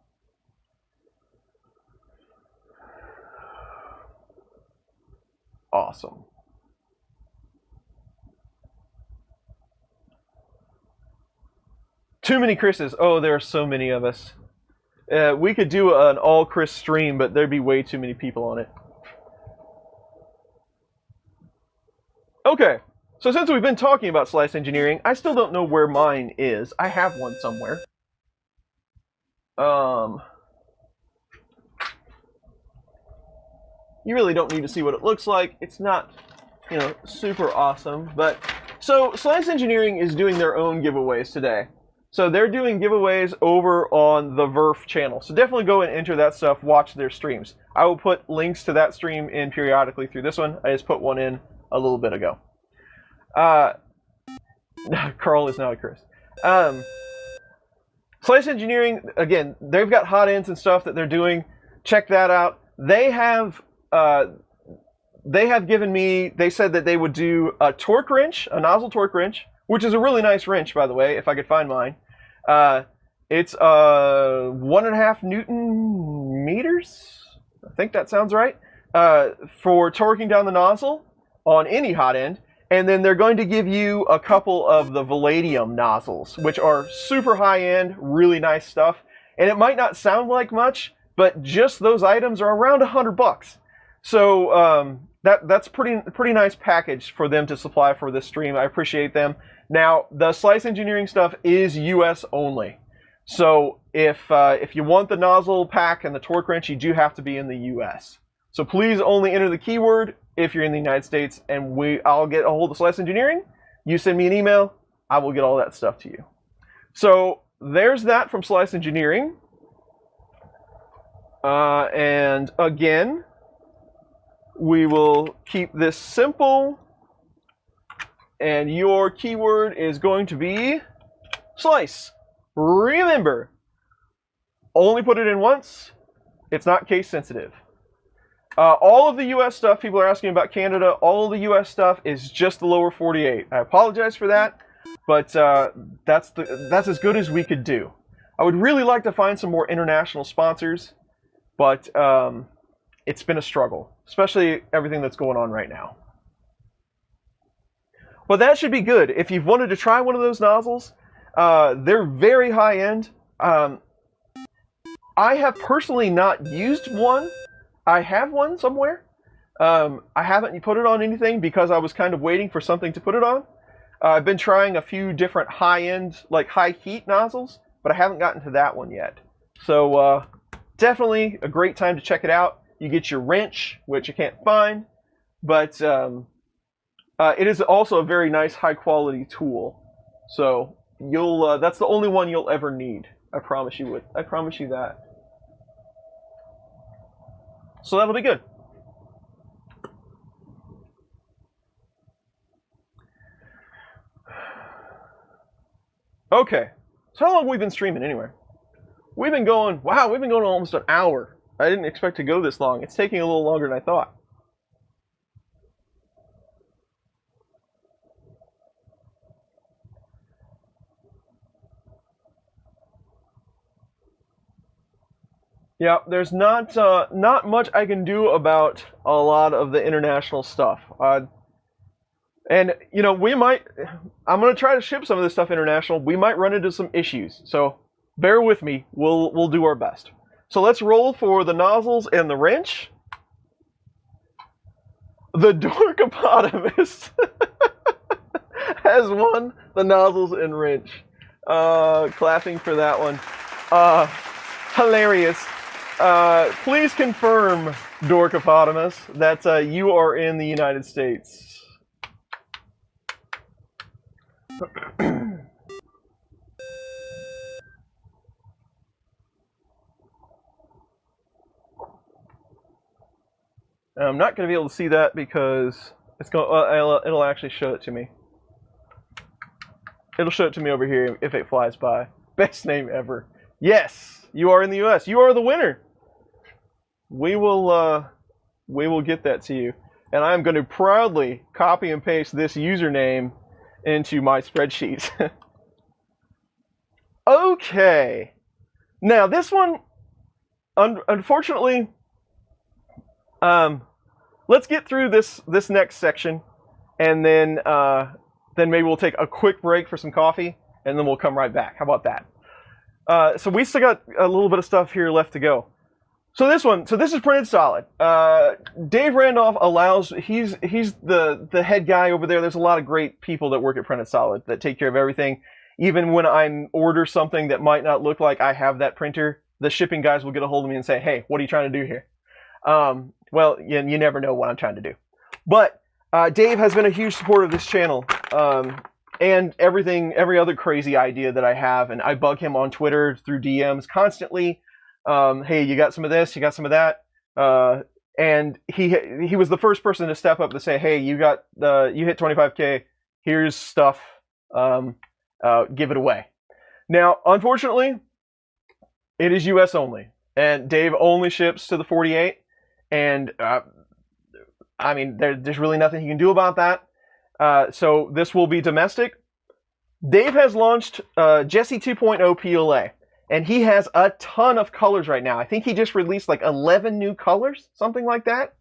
Awesome. Too many Chris's. Oh, there are so many of us. We could do an all Chris stream, but there'd be way too many people on it. Okay, so since we've been talking about slice engineering, I still don't know where mine is. I have one somewhere. You really don't need to see what it looks like. It's not, you know, super awesome. But so Slice Engineering is doing their own giveaways today. So they're doing giveaways over on the Verf channel. So definitely go and enter that stuff, watch their streams. I will put links to that stream in periodically through this one. I just put one in a little bit ago. Carl is not a Chris. Slice Engineering, again, they've got Hotends and stuff that they're doing. Check that out. They have given me, they said that they would do a torque wrench, a nozzle torque wrench, which is a really nice wrench, by the way, if I could find mine. It's 1.5 Newton meters, I think that sounds right, for torquing down the nozzle on any hot end. And then they're going to give you a couple of the Palladium nozzles, which are super high-end, really nice stuff. And it might not sound like much, but just those items are around $100. So that's pretty nice package for them to supply for this stream. I appreciate them. Now, the Slice Engineering stuff is US only. So if you want the nozzle pack and the torque wrench, you do have to be in the US. So please only enter the keyword if you're in the United States, and I'll get a hold of Slice Engineering. You send me an email, I will get all that stuff to you. So there's that from Slice Engineering. And again, we will keep this simple. And your keyword is going to be slice. Remember, only put it in once. It's not case sensitive. All of the US stuff, people are asking about Canada, all of the US stuff is just the lower 48. I apologize for that, but that's as good as we could do. I would really like to find some more international sponsors, but it's been a struggle, especially everything that's going on right now. But that should be good. If you've wanted to try one of those nozzles, they're very high end. I have personally not used one. I have one somewhere. I haven't put it on anything because I was kind of waiting for something to put it on. I've been trying a few different high-end, like high-heat nozzles, but I haven't gotten to that one yet. So definitely a great time to check it out. You get your wrench, which I can't find, but it is also a very nice, high-quality tool. So you'll that's the only one you'll ever need. I promise you would. I promise you that. So that'll be good. Okay, so how long have we been streaming anyway? We've been going almost an hour. I didn't expect to go this long. It's taking a little longer than I thought. Yeah, there's not much I can do about a lot of the international stuff. And you know, I'm gonna try to ship some of this stuff international. We might run into some issues, so bear with me. We'll do our best. So let's roll for the nozzles and the wrench. The Dorkopotamus has won the nozzles and wrench. Clapping for that one. Hilarious. Please confirm, Dorkopotamus, that you are in the United States. I'm not going to be able to see that because it's going. It'll actually show it to me. It'll show it to me over here if it flies by. Best name ever. Yes, you are in the U.S. You are the winner. We will get that to you, and I'm going to proudly copy and paste this username into my spreadsheet. Okay. Now this one, unfortunately, let's get through this next section, and then maybe we'll take a quick break for some coffee, and then we'll come right back. How about that? So we still got a little bit of stuff here left to go. So this is printed solid. Dave Randolph he's the head guy over there. There's a lot of great people that work at Printed Solid that take care of everything. Even when I order something that might not look like I have that printer, the shipping guys will get a hold of me and say, "Hey, what are you trying to do here?" Well, you never know what I'm trying to do. But Dave has been a huge supporter of this channel and every other crazy idea that I have, and I bug him on Twitter through DMs constantly. Hey, you got some of this? You got some of that? And he was the first person to step up to say, "Hey, you hit 25K. Here's stuff. Give it away." Now, unfortunately, it is U.S. only, and Dave only ships to the 48. And I mean, there's really nothing he can do about that. So this will be domestic. Dave has launched Jesse 2.0 PLA, and he has a ton of colors right now. I think he just released like 11 new colors, something like that.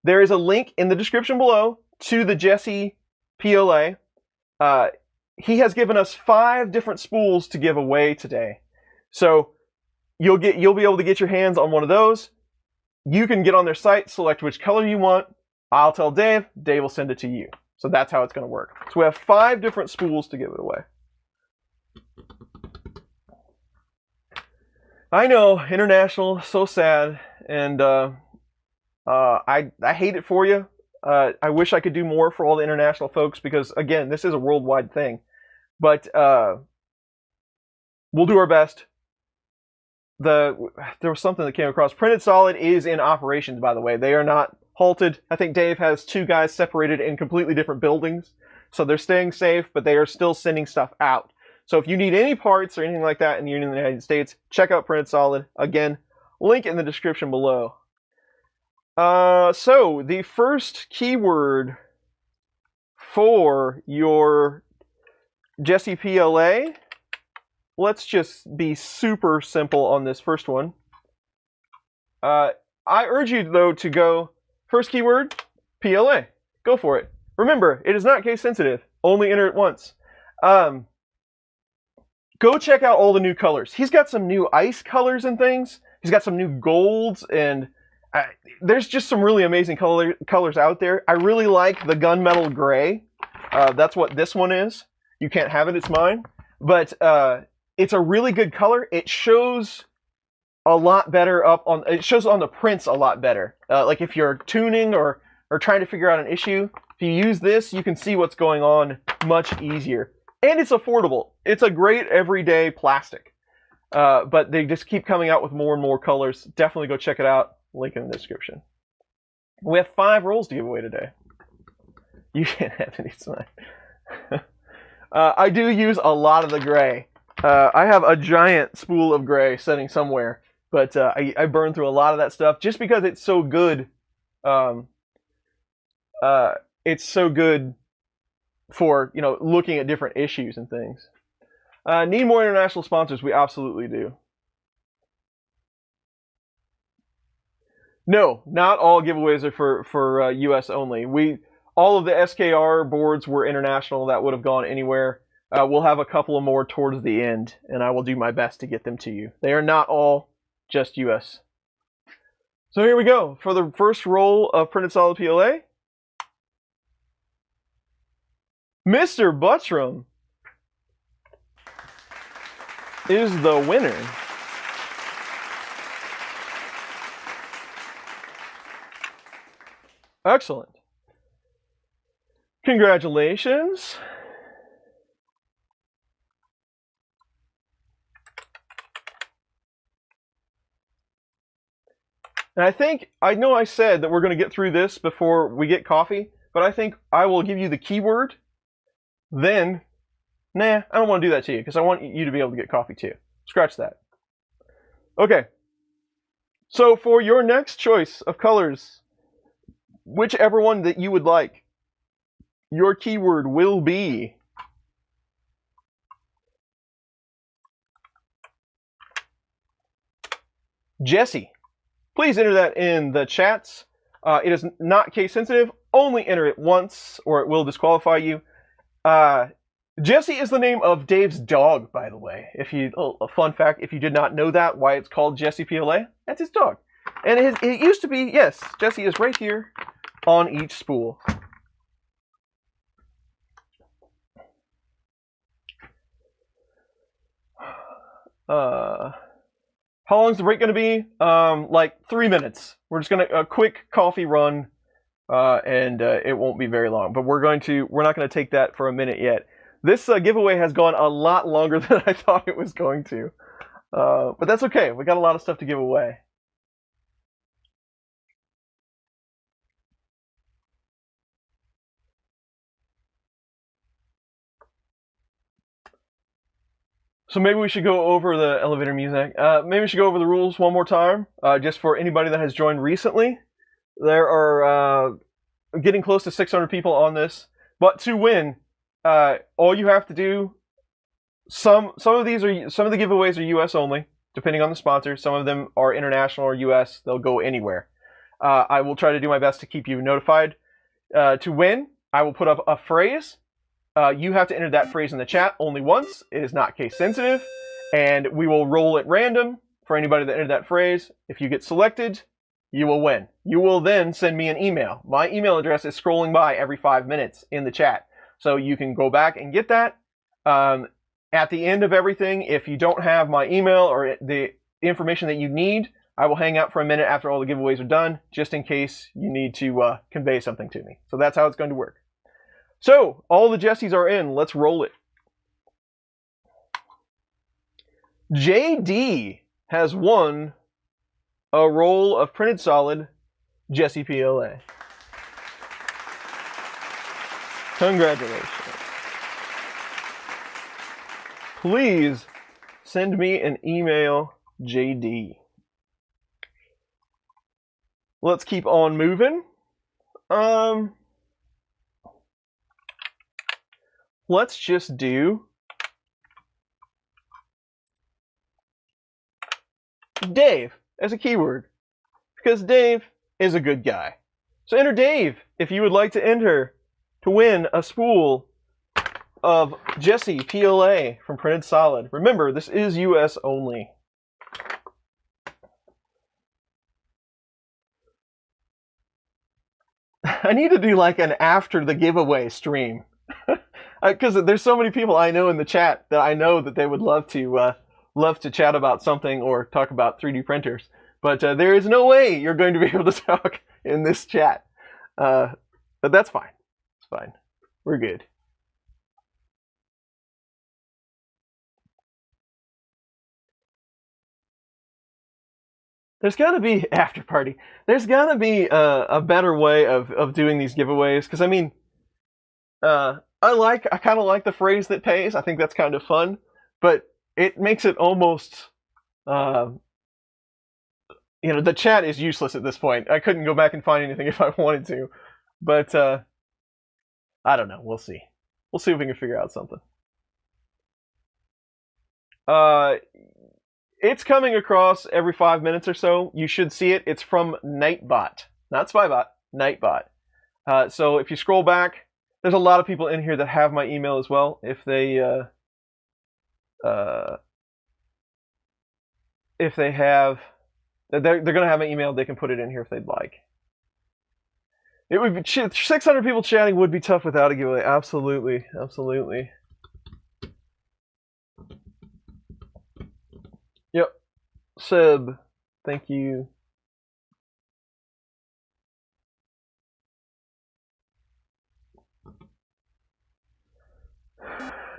There is a link in the description below to the Jesse PLA. He has given us 5 different spools to give away today. So you'll be able to get your hands on one of those. You can get on their site, select which color you want. I'll tell Dave. Dave will send it to you. So that's how it's going to work. So we have 5 different spools to give it away. I know, international, so sad, and I hate it for you. I wish I could do more for all the international folks because, again, this is a worldwide thing. But we'll do our best. There was something that came across. Printed Solid is in operations, by the way. They are not halted. I think Dave has 2 guys separated in completely different buildings. So they're staying safe, but they are still sending stuff out. So if you need any parts or anything like that and you're in the United States, check out Printed Solid. Again, link in the description below. So the first keyword for your Jesse PLA, let's just be super simple on this first one. I urge you, though, to go first keyword, PLA. Go for it. Remember, it is not case sensitive. Only enter it once. Go check out all the new colors. He's got some new ice colors and things. He's got some new golds, and there's just some really amazing colors out there. I really like the gunmetal gray. That's what this one is. You can't have it, it's mine. But it's a really good color. It shows a lot better it shows on the prints a lot better. Like if you're tuning or trying to figure out an issue, if you use this, you can see what's going on much easier. And it's affordable. It's a great everyday plastic. But they just keep coming out with more and more colors. Definitely go check it out. Link in the description. We have 5 rolls to give away today. You can't have any tonight. I do use a lot of the gray. I have a giant spool of gray sitting somewhere. But I burn through a lot of that stuff just because it's so good. It's so good for, looking at different issues and things. Need more international sponsors? We absolutely do. No, not all giveaways are for US only. All of the SKR boards were international. That would have gone anywhere. We'll have a couple of more towards the end, and I will do my best to get them to you. They are not all just US. So here we go. For the first roll of Printed Solid PLA, Mr. Buttram is the winner. Excellent. Congratulations. And I know I said that we're going to get through this before we get coffee, but I think I will give you the keyword. Then, nah, I don't want to do that to you because I want you to be able to get coffee too. Scratch that. Okay. So for your next choice of colors, whichever one that you would like, your keyword will be Jesse. Please enter that in the chats. It is not case sensitive. Only enter it once or it will disqualify you. Jesse is the name of Dave's dog, by the way. A fun fact, if you did not know that, why it's called Jesse PLA, that's his dog. And it used to be, yes, Jesse is right here on each spool. How long is the break going to be? Like 3 minutes. We're just going to a quick coffee run, and it won't be very long. But we're not going to take that for a minute yet. This giveaway has gone a lot longer than I thought it was going to, but that's okay. We got a lot of stuff to give away. So maybe we should go over the elevator music. Maybe we should go over the rules one more time, just for anybody that has joined recently. There are getting close to 600 people on this, but to win, all you have to do. Some of the giveaways are U.S. only, depending on the sponsor. Some of them are international or U.S. They'll go anywhere. I will try to do my best to keep you notified. To win, I will put up a phrase. You have to enter that phrase in the chat only once. It is not case sensitive, and we will roll at random for anybody that entered that phrase. If you get selected, you will win. You will then send me an email. My email address is scrolling by every 5 minutes in the chat, so you can go back and get that. At the end of everything, if you don't have my email or the information that you need, I will hang out for a minute after all the giveaways are done, just in case you need to convey something to me. So that's how it's going to work. So, all the Jessies are in. Let's roll it. JD has won a roll of printed solid Jesse PLA. Congratulations. Please send me an email, JD. Let's keep on moving. Let's just do Dave as a keyword, because Dave is a good guy. So enter Dave if you would like to enter to win a spool of Jesse PLA from Printed Solid. Remember, this is US only. I need to do like an after the giveaway stream. Because there's so many people I know in the chat that I know that they would love to chat about something or talk about 3D printers. But there is no way you're going to be able to talk in this chat. But that's fine. It's fine. We're good. There's got to be after party. There's got to be a better way of doing these giveaways. Because I mean, I kind of like the phrase that pays. I think that's kind of fun, but it makes it almost, the chat is useless at this point. I couldn't go back and find anything if I wanted to, but I don't know. We'll see. We'll see if we can figure out something. It's coming across every 5 minutes or so. You should see it. It's from Nightbot, not Spybot. Nightbot. So if you scroll back, there's a lot of people in here that have my email as well. If they have, they're gonna have my email. They can put it in here if they'd like. It would be 600 people chatting would be tough without a giveaway. Absolutely, absolutely. Yep, Seb, thank you.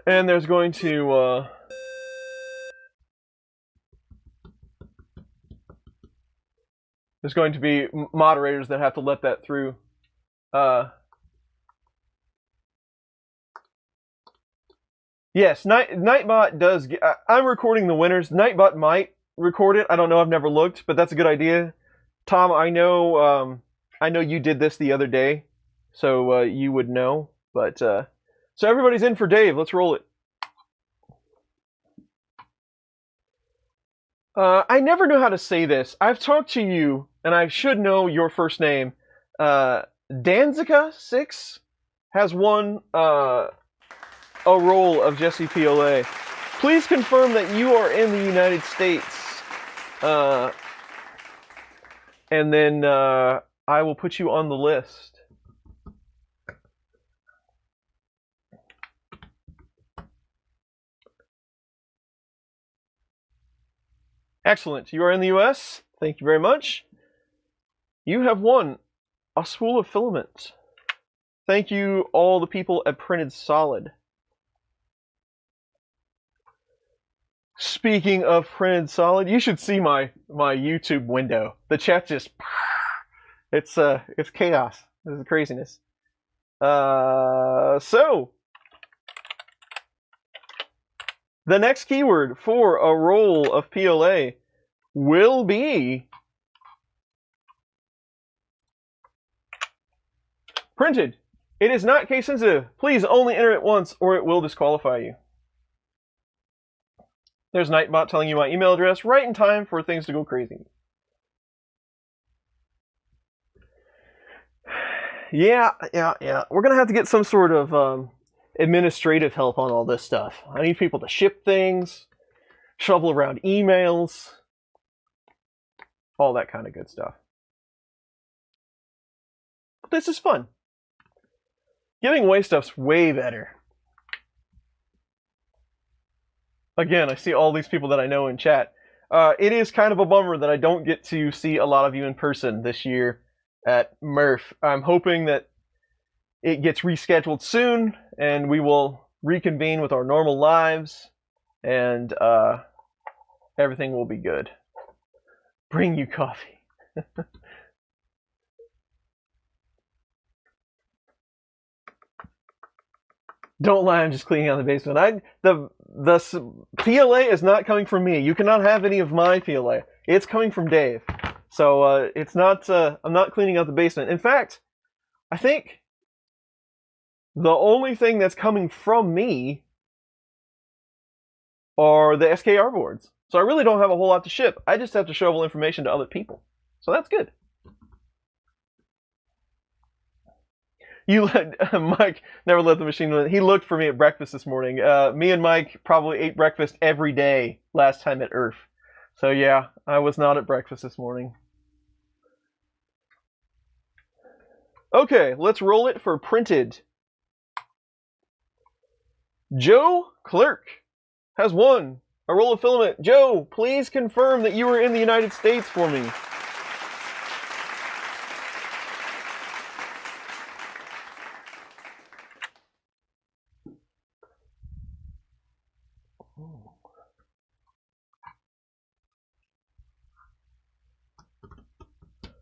And there's going to There's going to be moderators that have to let that through. Yes, Nightbot does. I'm recording the winners. Nightbot might record it. I don't know. I've never looked, but that's a good idea. Tom, I know you did this the other day, so you would know. But so everybody's in for Dave. Let's roll it. I never know how to say this. I've talked to you, and I should know your first name. Danzica6 has won a roll of Jesse PLA. Please confirm that you are in the United States. And then I will put you on the list. Excellent. You are in the US. Thank you very much. You have won a spool of filament. Thank you, all the people at Printed Solid. Speaking of Printed Solid, you should see my YouTube window. The chat just, it's chaos. It's craziness. So the next keyword for a roll of PLA will be printed. It is not case sensitive. Please only enter it once or it will disqualify you. There's Nightbot telling you my email address right in time for things to go crazy. Yeah. We're going to have to get some sort of administrative help on all this stuff. I need people to ship things, shovel around emails, all that kind of good stuff. But this is fun. Giving away stuff's way better. Again, I see all these people that I know in chat. It is kind of a bummer that I don't get to see a lot of you in person this year at Murph. I'm hoping that it gets rescheduled soon and we will reconvene with our normal lives and everything will be good. Bring you coffee. Don't lie, I'm just cleaning out the basement. The PLA is not coming from me. You cannot have any of my PLA. It's coming from Dave. So it's not. I'm not cleaning out the basement. In fact, I think the only thing that's coming from me are the SKR boards. So I really don't have a whole lot to ship. I just have to shovel information to other people. So that's good. Mike never let the machine win. He looked for me at breakfast this morning. Me and Mike probably ate breakfast every day last time at Earth. So yeah, I was not at breakfast this morning. Okay, let's roll it for printed. Joe Clerk has won a roll of filament. Joe, please confirm that you are in the United States for me.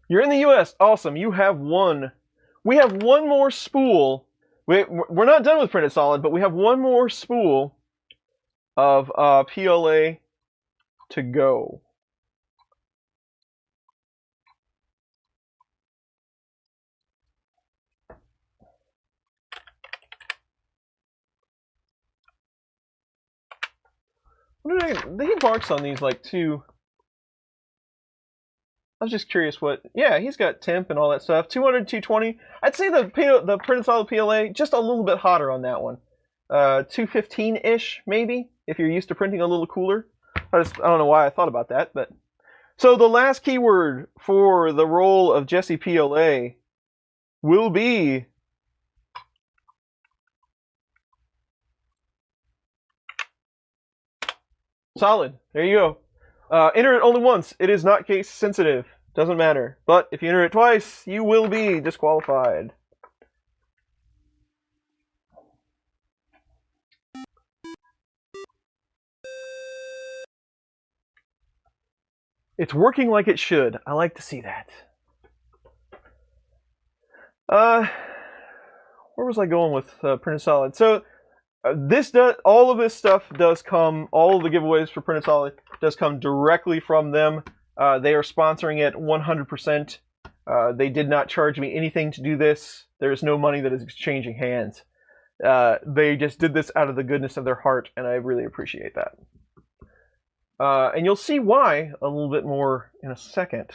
You're in the U.S. Awesome. You have won. We have one more spool. We're not done with Printed Solid, but we have one more spool of PLA to go. He barks on these like two. I was just curious what. Yeah, he's got temp and all that stuff. 200, 220. I'd say the Printed Solid PLA just a little bit hotter on that one. 215-ish maybe if you're used to printing a little cooler. I don't know why I thought about that, but so the last keyword for the roll of Jesse PLA will be solid. There you go. Enter it only once. It is not case sensitive. Doesn't matter. But if you enter it twice, you will be disqualified. It's working like it should. I like to see that. Where was I going with Printed Solid? So all of this stuff does come, all of the giveaways for Printed Solid does come directly from them. They are sponsoring it 100%. They did not charge me anything to do this. There is no money that is exchanging hands. They just did this out of the goodness of their heart, and I really appreciate that. And you'll see why a little bit more in a second.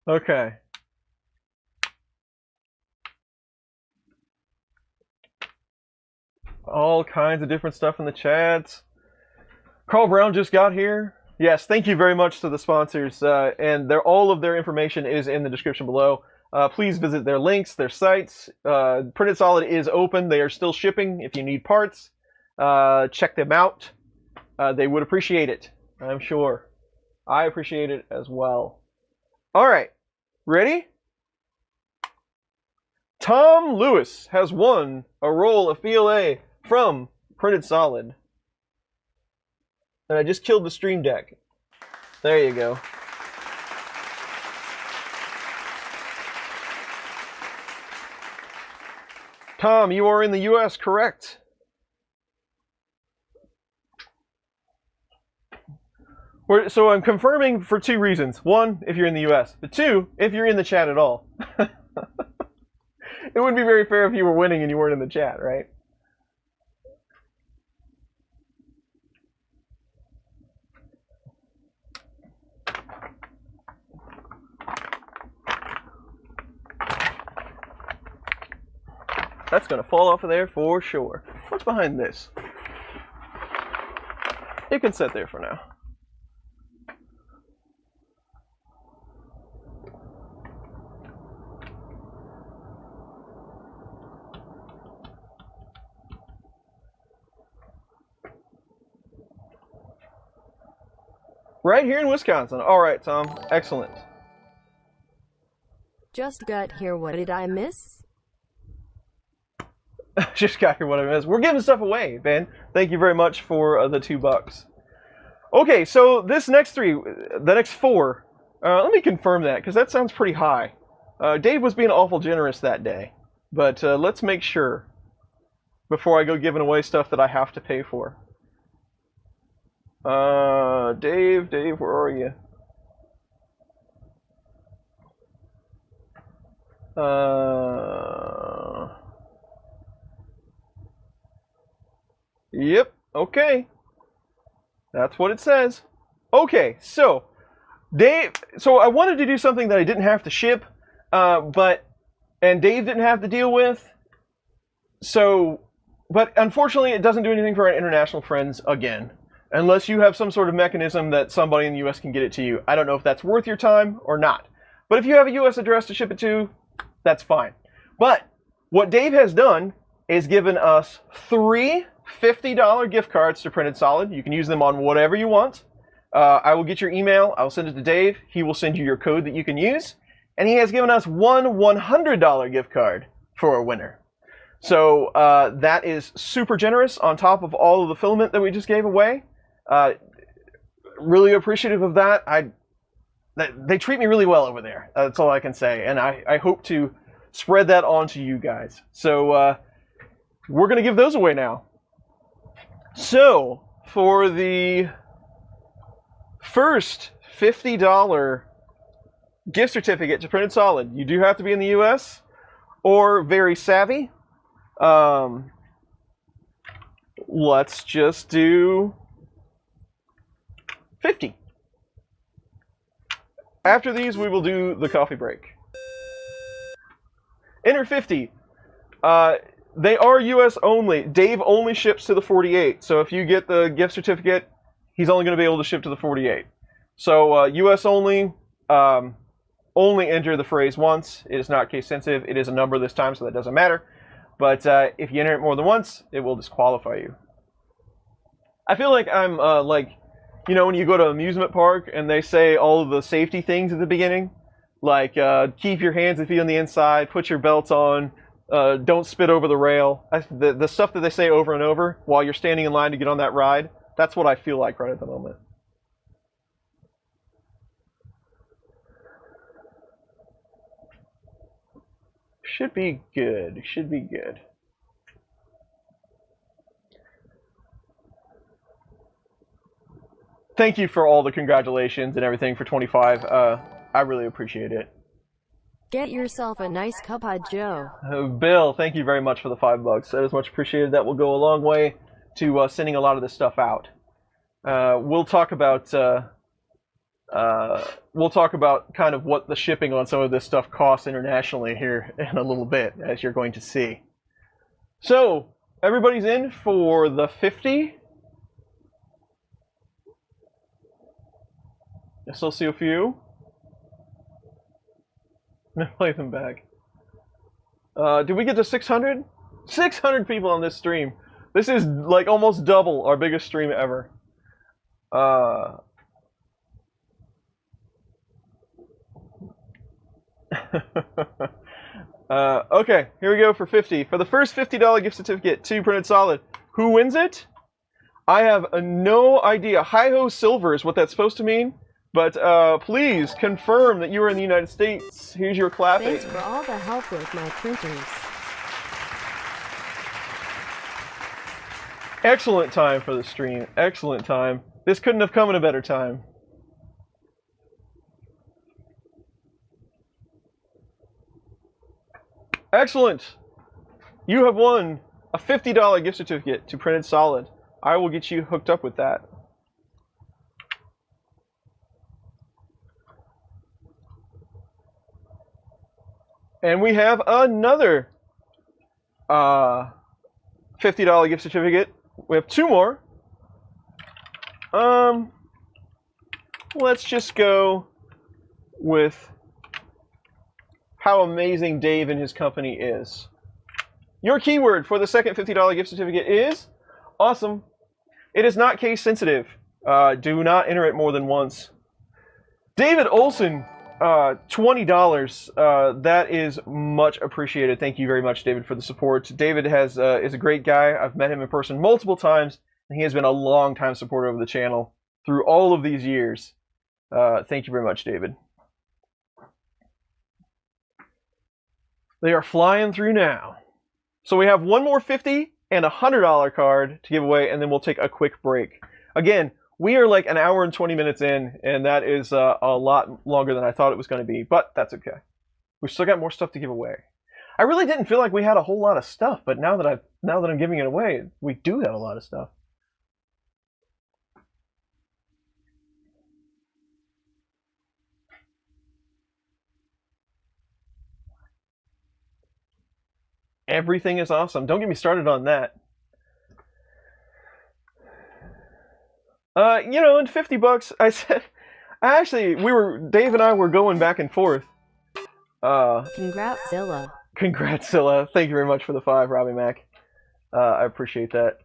Okay. All kinds of different stuff in the chats. Carl Brown just got here. Yes, thank you very much to the sponsors. And all of their information is in the description below. Please visit their links, their sites. Printed Solid is open. They are still shipping. If you need parts, check them out. They would appreciate it, I'm sure. I appreciate it as well. All right, ready? Tom Lewis has won a roll of PLA from Printed Solid. And I just killed the Stream Deck. There you go. Tom, you are in the US, correct? So I'm confirming for two reasons. One, if you're in the US. But two, if you're in the chat at all. It wouldn't be very fair if you were winning and you weren't in the chat, right? That's going to fall off of there for sure. What's behind this? It can sit there for now. Right here in Wisconsin. All right, Tom. Excellent. Just got here. What did I miss? Just got here. What I missed. We're giving stuff away, Ben. Thank you very much for the $2. Okay, so this next the next four. Let me confirm that because that sounds pretty high. Dave was being awful generous that day, but let's make sure before I go giving away stuff that I have to pay for. Dave, where are you? Yep, okay. That's what it says. Okay, so Dave, I wanted to do something that I didn't have to ship, and Dave didn't have to deal with. But unfortunately, it doesn't do anything for our international friends again. Unless you have some sort of mechanism that somebody in the US can get it to you. I don't know if that's worth your time or not. But if you have a US address to ship it to, that's fine. But what Dave has done is given us 3 $50 gift cards to Printed Solid. You can use them on whatever you want. I will get your email. I will send it to Dave. He will send you your code that you can use. And he has given us one $100 gift card for a winner. So that is super generous on top of all of the filament that we just gave away. Really appreciative of that. They treat me really well over there. That's all I can say. And I hope to spread that on to you guys. So we're going to give those away now. So for the first $50 gift certificate to Printed Solid, you do have to be in the US or very savvy. Let's just do 50. After these, we will do the coffee break. Enter 50. They are US only. Dave only ships to the 48. So if you get the gift certificate, he's only going to be able to ship to the 48. So US only. Only enter the phrase once. It is not case sensitive. It is a number this time, so that doesn't matter. But if you enter it more than once, it will disqualify you. I feel like I'm you know, when you go to an amusement park and they say all of the safety things at the beginning, like keep your hands and feet on the inside, put your belts on, don't spit over the rail. The stuff that they say over and over while you're standing in line to get on that ride, that's what I feel like right at the moment. Should be good. Should be good. Thank you for all the congratulations and everything for 25. I really appreciate it. Get yourself a nice cuppa, Joe. Bill, thank you very much for the $5. That is much appreciated. That will go a long way to sending a lot of this stuff out. We'll talk about kind of what the shipping on some of this stuff costs internationally here in a little bit, as you're going to see. So everybody's in for the 50. I still see a few. I'm gonna play them back. Did we get to 600? 600 people on this stream. This is like almost double our biggest stream ever. Okay, here we go for 50. For the first $50 gift certificate to Printed Solid. Who wins it? I have no idea. Hi-ho silver is what that's supposed to mean. But please confirm that you are in the United States. Here's your clapping. Thanks for all the help with my printers. Excellent time for the stream. Excellent time. This couldn't have come at a better time. Excellent. You have won a $50 gift certificate to Printed Solid. I will get you hooked up with that. And we have another $50 gift certificate. We have two more. Let's just go with how amazing Dave and his company is. Your keyword for the second $50 gift certificate is awesome. It is not case sensitive. Do not enter it more than once. David Olson. $20. That is much appreciated. Thank you very much, David, for the support. David is a great guy. I've met him in person multiple times, and he has been a long-time supporter of the channel through all of these years. Thank you very much, David. They are flying through now. So we have one more $50 and a $100 card to give away, and then we'll take a quick break. Again, we are like an hour and 20 minutes in, and that is a lot longer than I thought it was going to be, but that's okay. We've still got more stuff to give away. I really didn't feel like we had a whole lot of stuff, but now that I'm giving it away, we do have a lot of stuff. Everything is awesome. Don't get me started on that. You know, in $50, I said, Dave and I were going back and forth. Congrats-zilla. Congrats-zilla. Thank you very much for the 5, Robbie Mac. I appreciate that.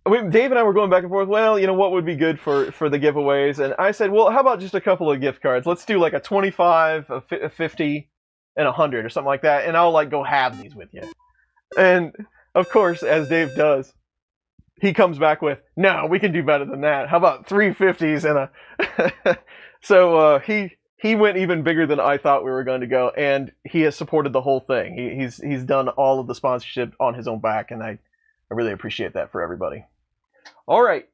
Dave and I were going back and forth, well, you know, what would be good for the giveaways? And I said, well, how about just a couple of gift cards? Let's do like a 25, a 50, and a 100 or something like that, and I'll like go have these with you. And, of course, as Dave does, he comes back with, no, we can do better than that. How about 3 50s and a... So he went even bigger than I thought we were going to go, and he has supported the whole thing. He's done all of the sponsorship on his own back, and I really appreciate that for everybody. All right.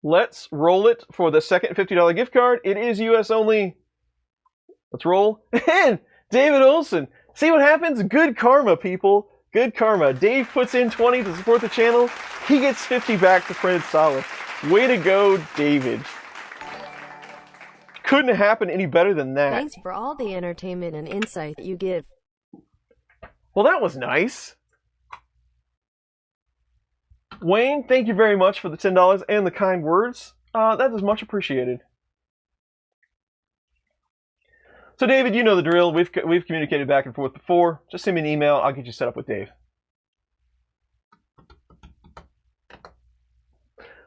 Let's roll it for the second $50 gift card. It is US only. Let's roll. And David Olson. See what happens? Good karma, people. Good karma. Dave puts in 20 to support the channel. He gets 50 back to Printed Solid. Way to go, David. Couldn't happen any better than that. Thanks for all the entertainment and insight that you give. Well, that was nice. Wayne, thank you very much for the $10 and the kind words. That is much appreciated. So, David, you know the drill. We've communicated back and forth before. Just send me an email. I'll get you set up with Dave.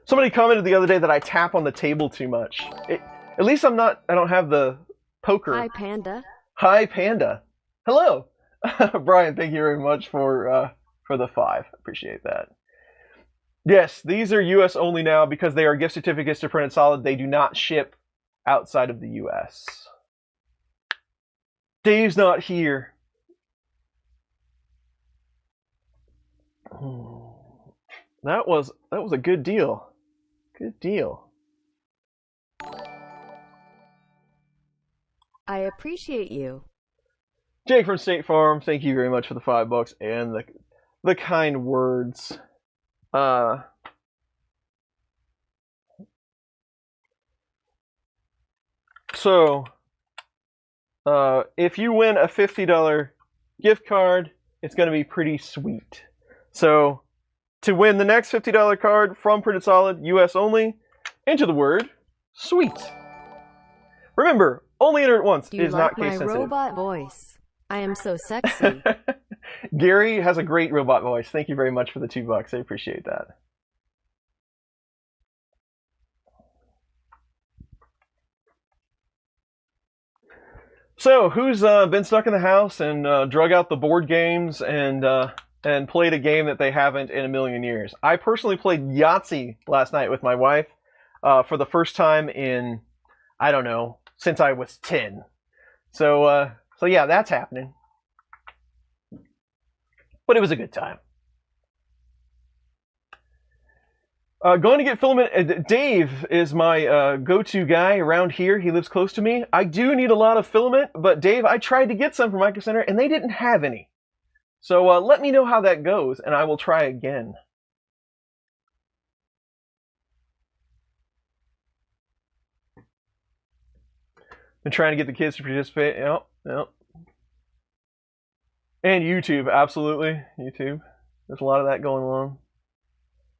Somebody commented the other day that I tap on the table too much. At least I don't have the poker. Hi, Panda. Hi, Panda. Hello, Brian. Thank you very much for the 5. Appreciate that. Yes, these are U.S. only now because they are gift certificates to Printed Solid. They do not ship outside of the U.S. Dave's not here. That was a good deal. Good deal. I appreciate you. Jake from State Farm, thank you very much for the $5 and the kind words. So, if you win a $50 gift card, it's going to be pretty sweet. So, to win the next $50 card from Printed Solid, US only, enter the word sweet. Remember, only enter it once. Do you is like not case my sensitive. robot voice? I am so sexy. Gary has a great robot voice. Thank you very much for the $2. I appreciate that. So, who's been stuck in the house and drug out the board games and played a game that they haven't in a million years? I personally played Yahtzee last night with my wife for the first time in, I don't know, since I was 10. So yeah, that's happening. But it was a good time. Going to get filament. Dave is my go-to guy around here. He lives close to me. I do need a lot of filament, but Dave, I tried to get some from Micro Center, and they didn't have any. So let me know how that goes, and I will try again. Been trying to get the kids to participate. Yep. And YouTube, absolutely. YouTube. There's a lot of that going on.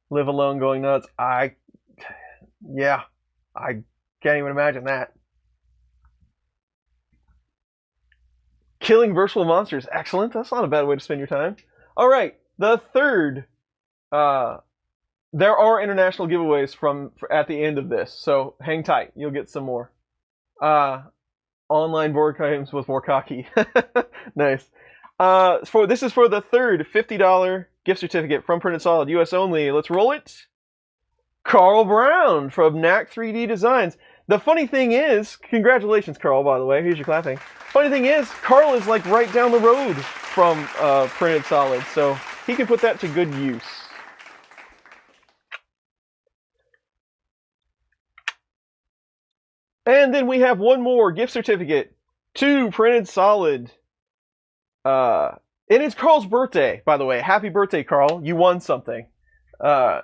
Live alone going nuts. I can't even imagine that. Killing virtual monsters. Excellent. That's not a bad way to spend your time. All right. The third. There are international giveaways at the end of this, so hang tight. You'll get some more. Online board games with more cocky. Nice. This is for the third $50 gift certificate from Printed Solid, US only. Let's roll it. Carl Brown from E3D Designs. The funny thing is, congratulations, Carl, by the way. Here's your clapping. Funny thing is, Carl is like right down the road from Printed Solid, so he can put that to good use. And then we have one more gift certificate to Printed Solid. It is Carl's birthday, by the way. Happy birthday, Carl. You won something. We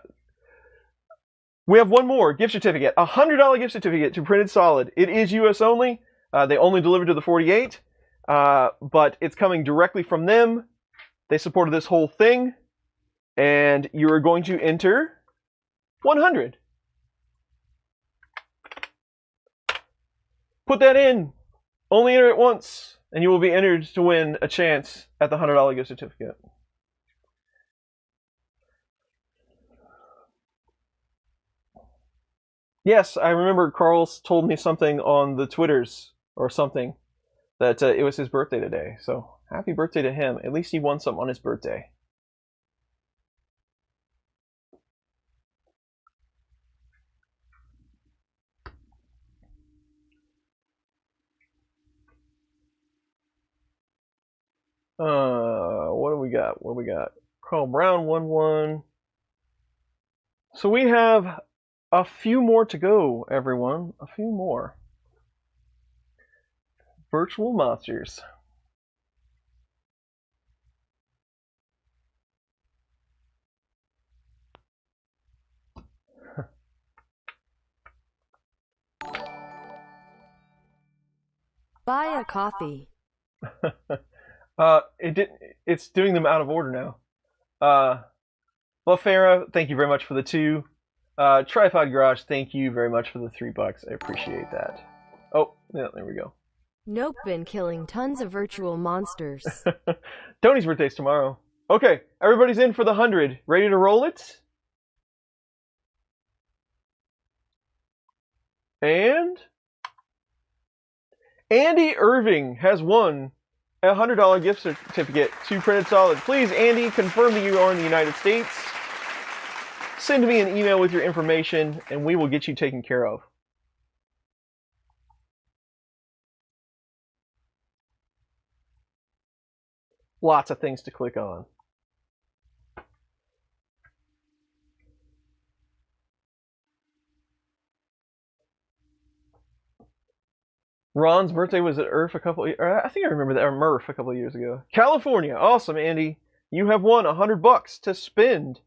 have one more gift certificate. A $100 gift certificate to Printed Solid. It is US only. They only deliver to the 48. But it's coming directly from them. They supported this whole thing. And you're going to enter 100. Put that in. Only enter it once. And you will be entered to win a chance at the $100 gift certificate. Yes, I remember Carl's told me something on the Twitters or something that it was his birthday today. So happy birthday to him. At least he won something on his birthday. What do we got? What do we got? Carl Brown won one. So we have a few more to go, everyone. A few more. Virtual monsters. Buy a coffee. It's doing them out of order now. LaFera, thank you very much for the 2. Tripod Garage, thank you very much for the $3. I appreciate that. Oh, yeah, there we go. Nope, been killing tons of virtual monsters. Tony's birthday's tomorrow. Okay, everybody's in for the 100. Ready to roll it? And Andy Irving has won a $100 gift certificate to Printed Solid. Please, Andy, confirm that you are in the United States. Send me an email with your information, and we will get you taken care of. Lots of things to click on. Ron's birthday was at I think I remember that, or Murph a couple of years ago. California, awesome, Andy. You have won $100 to spend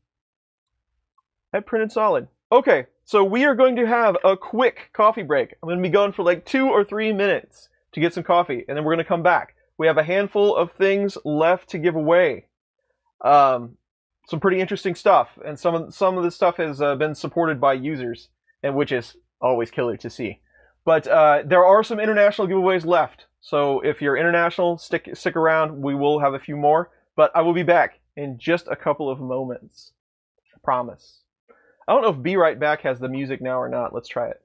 at Printed Solid. Okay, so we are going to have a quick coffee break. I'm going to be gone for like 2 or 3 minutes to get some coffee, and then we're going to come back. We have a handful of things left to give away. Some pretty interesting stuff, and some of this stuff has been supported by users, and which is always killer to see. But there are some international giveaways left, so if you're international, stick around. We will have a few more, but I will be back in just a couple of moments. I promise. I don't know if Be Right Back has the music now or not. Let's try it.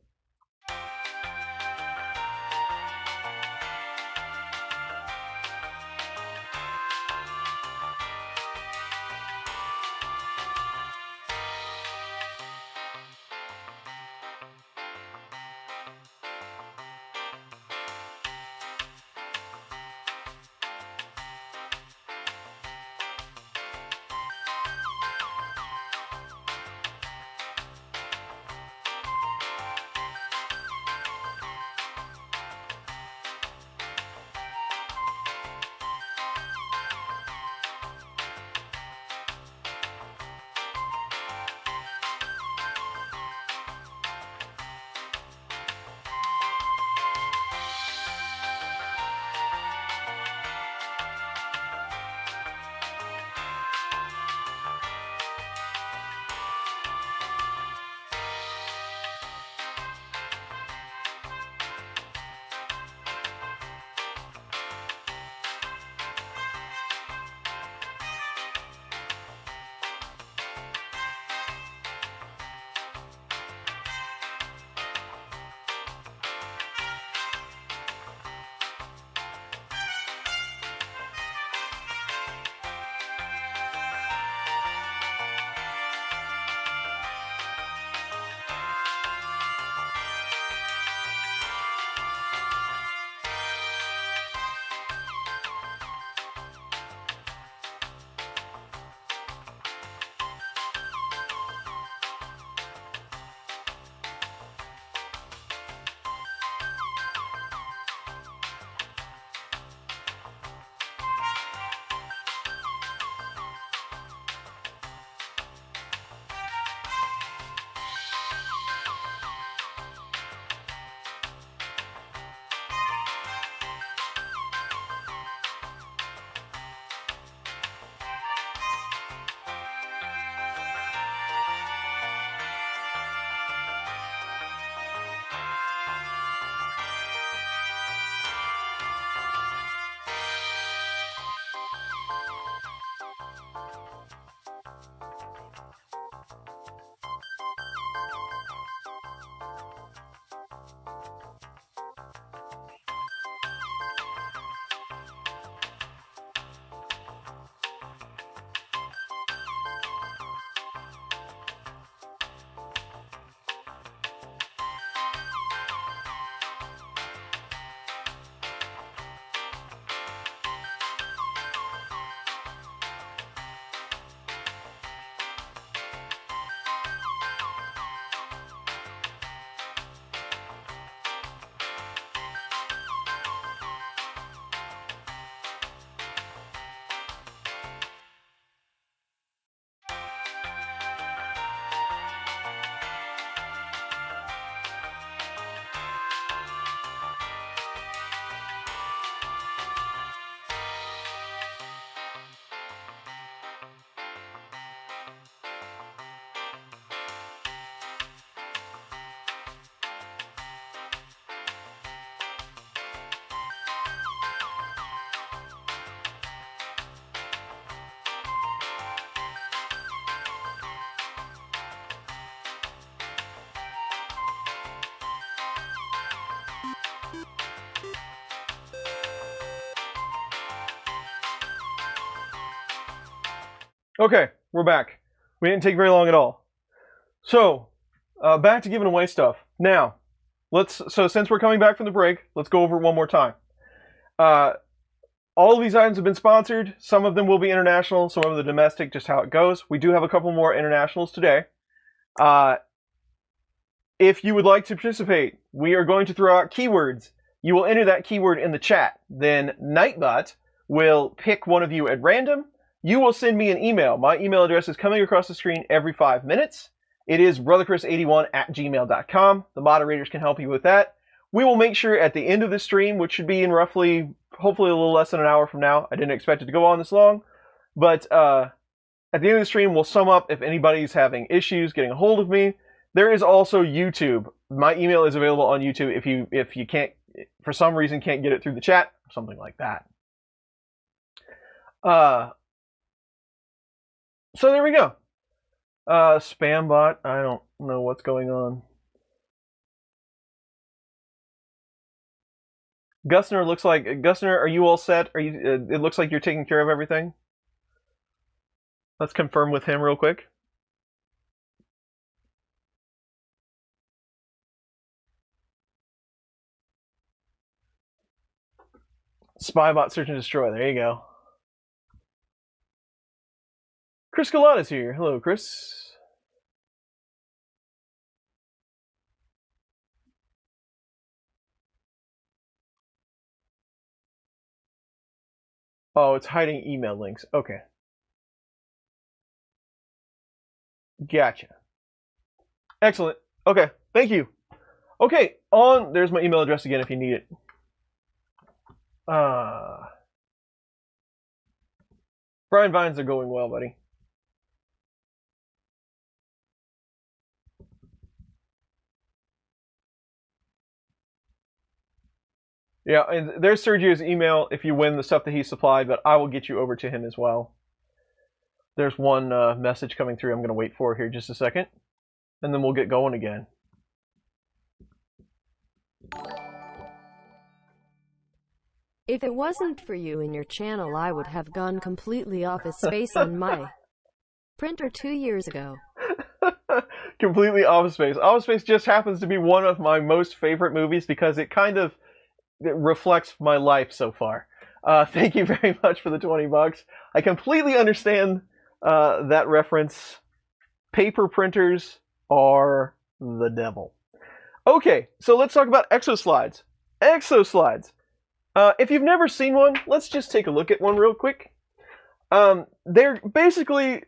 Okay, we're back. We didn't take very long at all. So, back to giving away stuff. Now, so since we're coming back from the break, let's go over it one more time. All of these items have been sponsored. Some of them will be international, some of them domestic, just how it goes. We do have a couple more internationals today. If you would like to participate, we are going to throw out keywords. You will enter that keyword in the chat. Then Nightbot will pick one of you at random. You will send me an email. My email address is coming across the screen every 5 minutes. It is brotherchris81@gmail.com. The moderators can help you with that. We will make sure at the end of the stream, which should be in hopefully a little less than an hour from now. I didn't expect it to go on this long. But at the end of the stream, we'll sum up if anybody's having issues getting a hold of me. There is also YouTube. My email is available on YouTube if you can't, for some reason, can't get it through the chat, or something like that. So there we go. Spam bot, I don't know what's going on. Gusner, are you all set? Are you? It looks like you're taking care of everything. Let's confirm with him real quick. Spybot search and destroy. There you go. Chris Galata's here. Hello, Chris. Oh, it's hiding email links. Okay. Gotcha. Excellent. Okay, thank you. Okay, there's my email address again if you need it. Brian Vines are going well, buddy. Yeah, and there's Sergio's email if you win the stuff that he supplied, but I will get you over to him as well. There's one message coming through I'm going to wait for here just a second, and then we'll get going again. If it wasn't for you and your channel, I would have gone completely office space on my printer 2 years ago. Completely Office Space. Office Space just happens to be one of my most favorite movies because it kind of reflects my life so far. Thank you very much for the $20. I completely understand that reference. Paper printers are the devil. Okay, so let's talk about EXO Slides. EXO Slides. If you've never seen one, let's just take a look at one real quick. They're basically,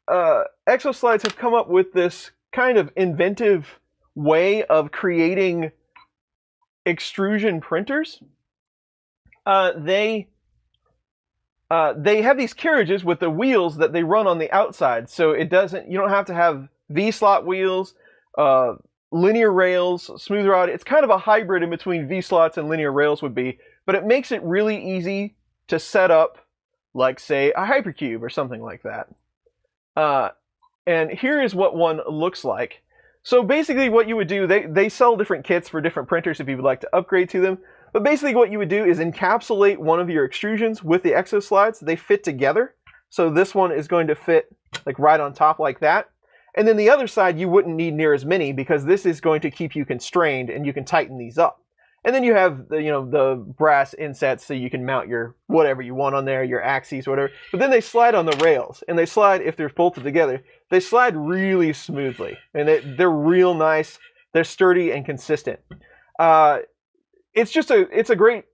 EXO Slides have come up with this kind of inventive way of creating extrusion printers. They have these carriages with the wheels that they run on the outside, so you don't have to have V-slot wheels, linear rails, smooth rod. It's kind of a hybrid in between V-slots and linear rails would be, but it makes it really easy to set up, like, say, a hypercube or something like that. And here is what one looks like. So basically what you would do, they sell different kits for different printers if you would like to upgrade to them. But basically what you would do is encapsulate one of your extrusions with the EXO Slides. They fit together. So this one is going to fit like right on top like that. And then the other side you wouldn't need near as many because this is going to keep you constrained and you can tighten these up. And then you have the brass insets so you can mount your whatever you want on there, your axes, whatever. But then they slide on the rails, and they slide, if they're bolted together, they slide really smoothly. And they're real nice. They're sturdy and consistent. It's a great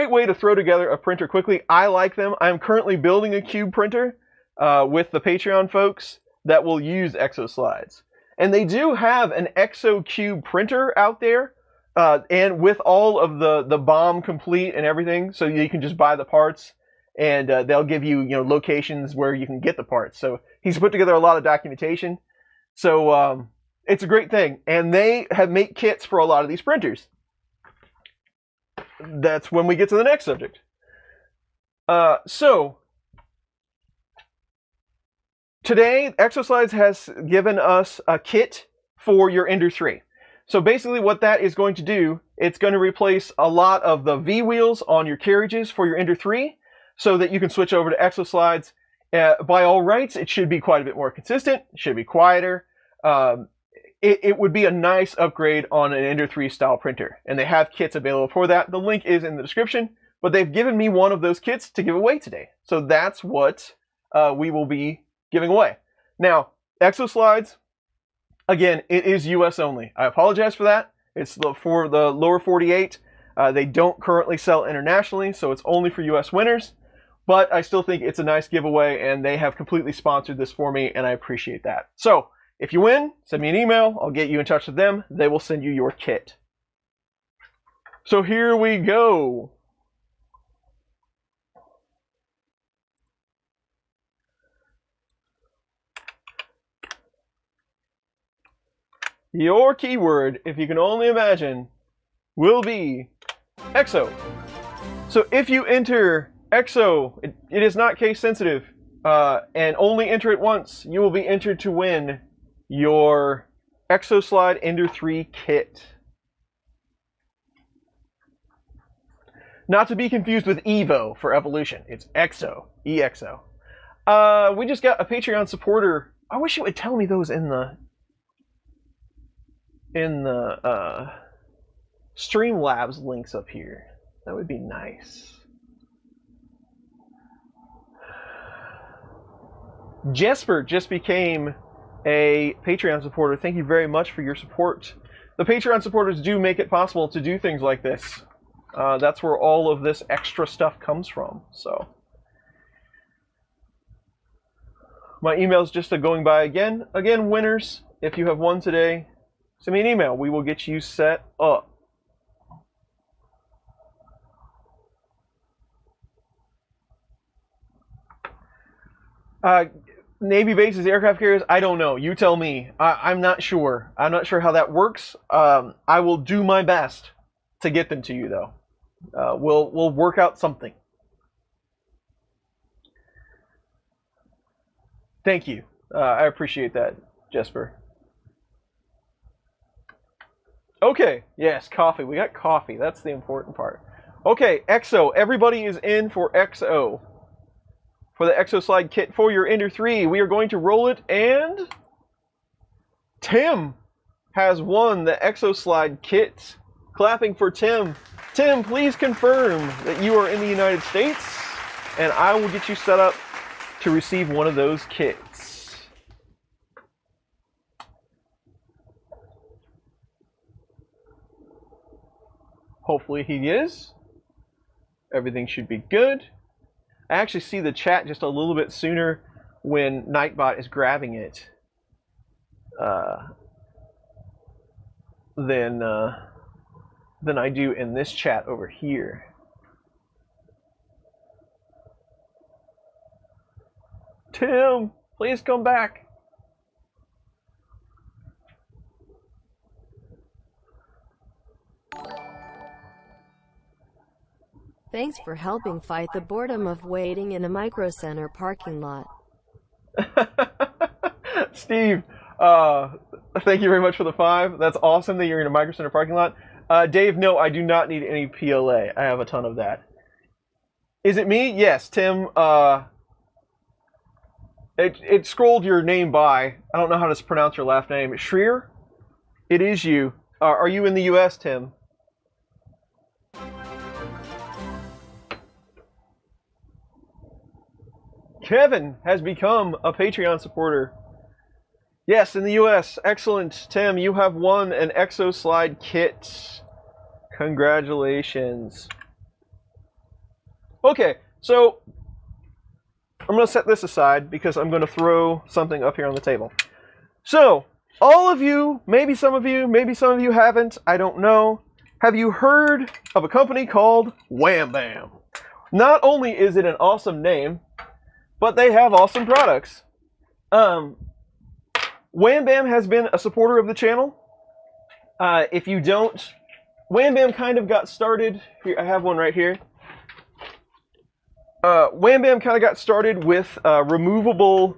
way to throw together a printer quickly. I like them. I'm currently building a cube printer with the Patreon folks that will use EXO Slides. And they do have an EXO Cube printer out there. And with all of the BOM complete and everything, so you can just buy the parts, and they'll give you locations where you can get the parts. So he's put together a lot of documentation. So it's a great thing, and they make kits for a lot of these printers. That's when we get to the next subject. So today, EXO Slides has given us a kit for your Ender 3. So basically what that is going to do, it's going to replace a lot of the V-wheels on your carriages for your Ender 3 so that you can switch over to EXO Slides. By all rights, it should be quite a bit more consistent. It should be quieter. It would be a nice upgrade on an Ender 3 style printer, and they have kits available for that. The link is in the description, but they've given me one of those kits to give away today. So that's what we will be giving away. Now, EXO Slides, again, it is US only. I apologize for that. It's for the lower 48. They don't currently sell internationally, so it's only for US winners. But I still think it's a nice giveaway, and they have completely sponsored this for me, and I appreciate that. So, if you win, send me an email. I'll get you in touch with them. They will send you your kit. So here we go. Your keyword, if you can only imagine, will be EXO. So if you enter EXO, it is not case sensitive, and only enter it once, you will be entered to win your EXO Slide Ender 3 kit. Not to be confused with Evo for evolution. It's EXO. EXO. We just got a Patreon supporter. I wish it would tell me those in the Streamlabs links up here. That would be nice. Jesper just became a Patreon supporter. Thank you very much for your support. The Patreon supporters do make it possible to do things like this. That's where all of this extra stuff comes from. So my email is just going by again. Again, winners, if you have won today, send me an email. We will get you set up. Navy bases, aircraft carriers, I don't know. You tell me. I'm not sure. I'm not sure how that works. I will do my best to get them to you, though. We'll work out something. Thank you. I appreciate that, Jesper. Okay. Yes, coffee. We got coffee. That's the important part. Okay, EXO. Everybody is in for EXO. For the EXO Slide kit for your Ender 3, we are going to roll it, and Tim has won the EXO Slide kit. Clapping for Tim. Tim, please confirm that you are in the United States, and I will get you set up to receive one of those kits. Hopefully he is. Everything should be good. I actually see the chat just a little bit sooner when Nightbot is grabbing it than I do in this chat over here. Tim, please come back. Thanks for helping fight the boredom of waiting in a Micro Center parking lot. Steve, thank you very much for the 5. That's awesome that you're in a Micro Center parking lot. Dave, no, I do not need any PLA. I have a ton of that. Is it me? Yes, Tim. It scrolled your name by. I don't know how to pronounce your last name. Schreier? It is you. Are you in the U.S., Tim? Kevin has become a Patreon supporter. Yes, in the US. Excellent. Tim, you have won an EXO Slide kit. Congratulations. Okay, so I'm going to set this aside because I'm going to throw something up here on the table. So, all of you, maybe some of you haven't, I don't know. Have you heard of a company called Wham Bam? Not only is it an awesome name, but they have awesome products. Wham Bam has been a supporter of the channel. If you don't, Wham Bam kind of got started. Here, I have one right here. Wham Bam kind of got started with removable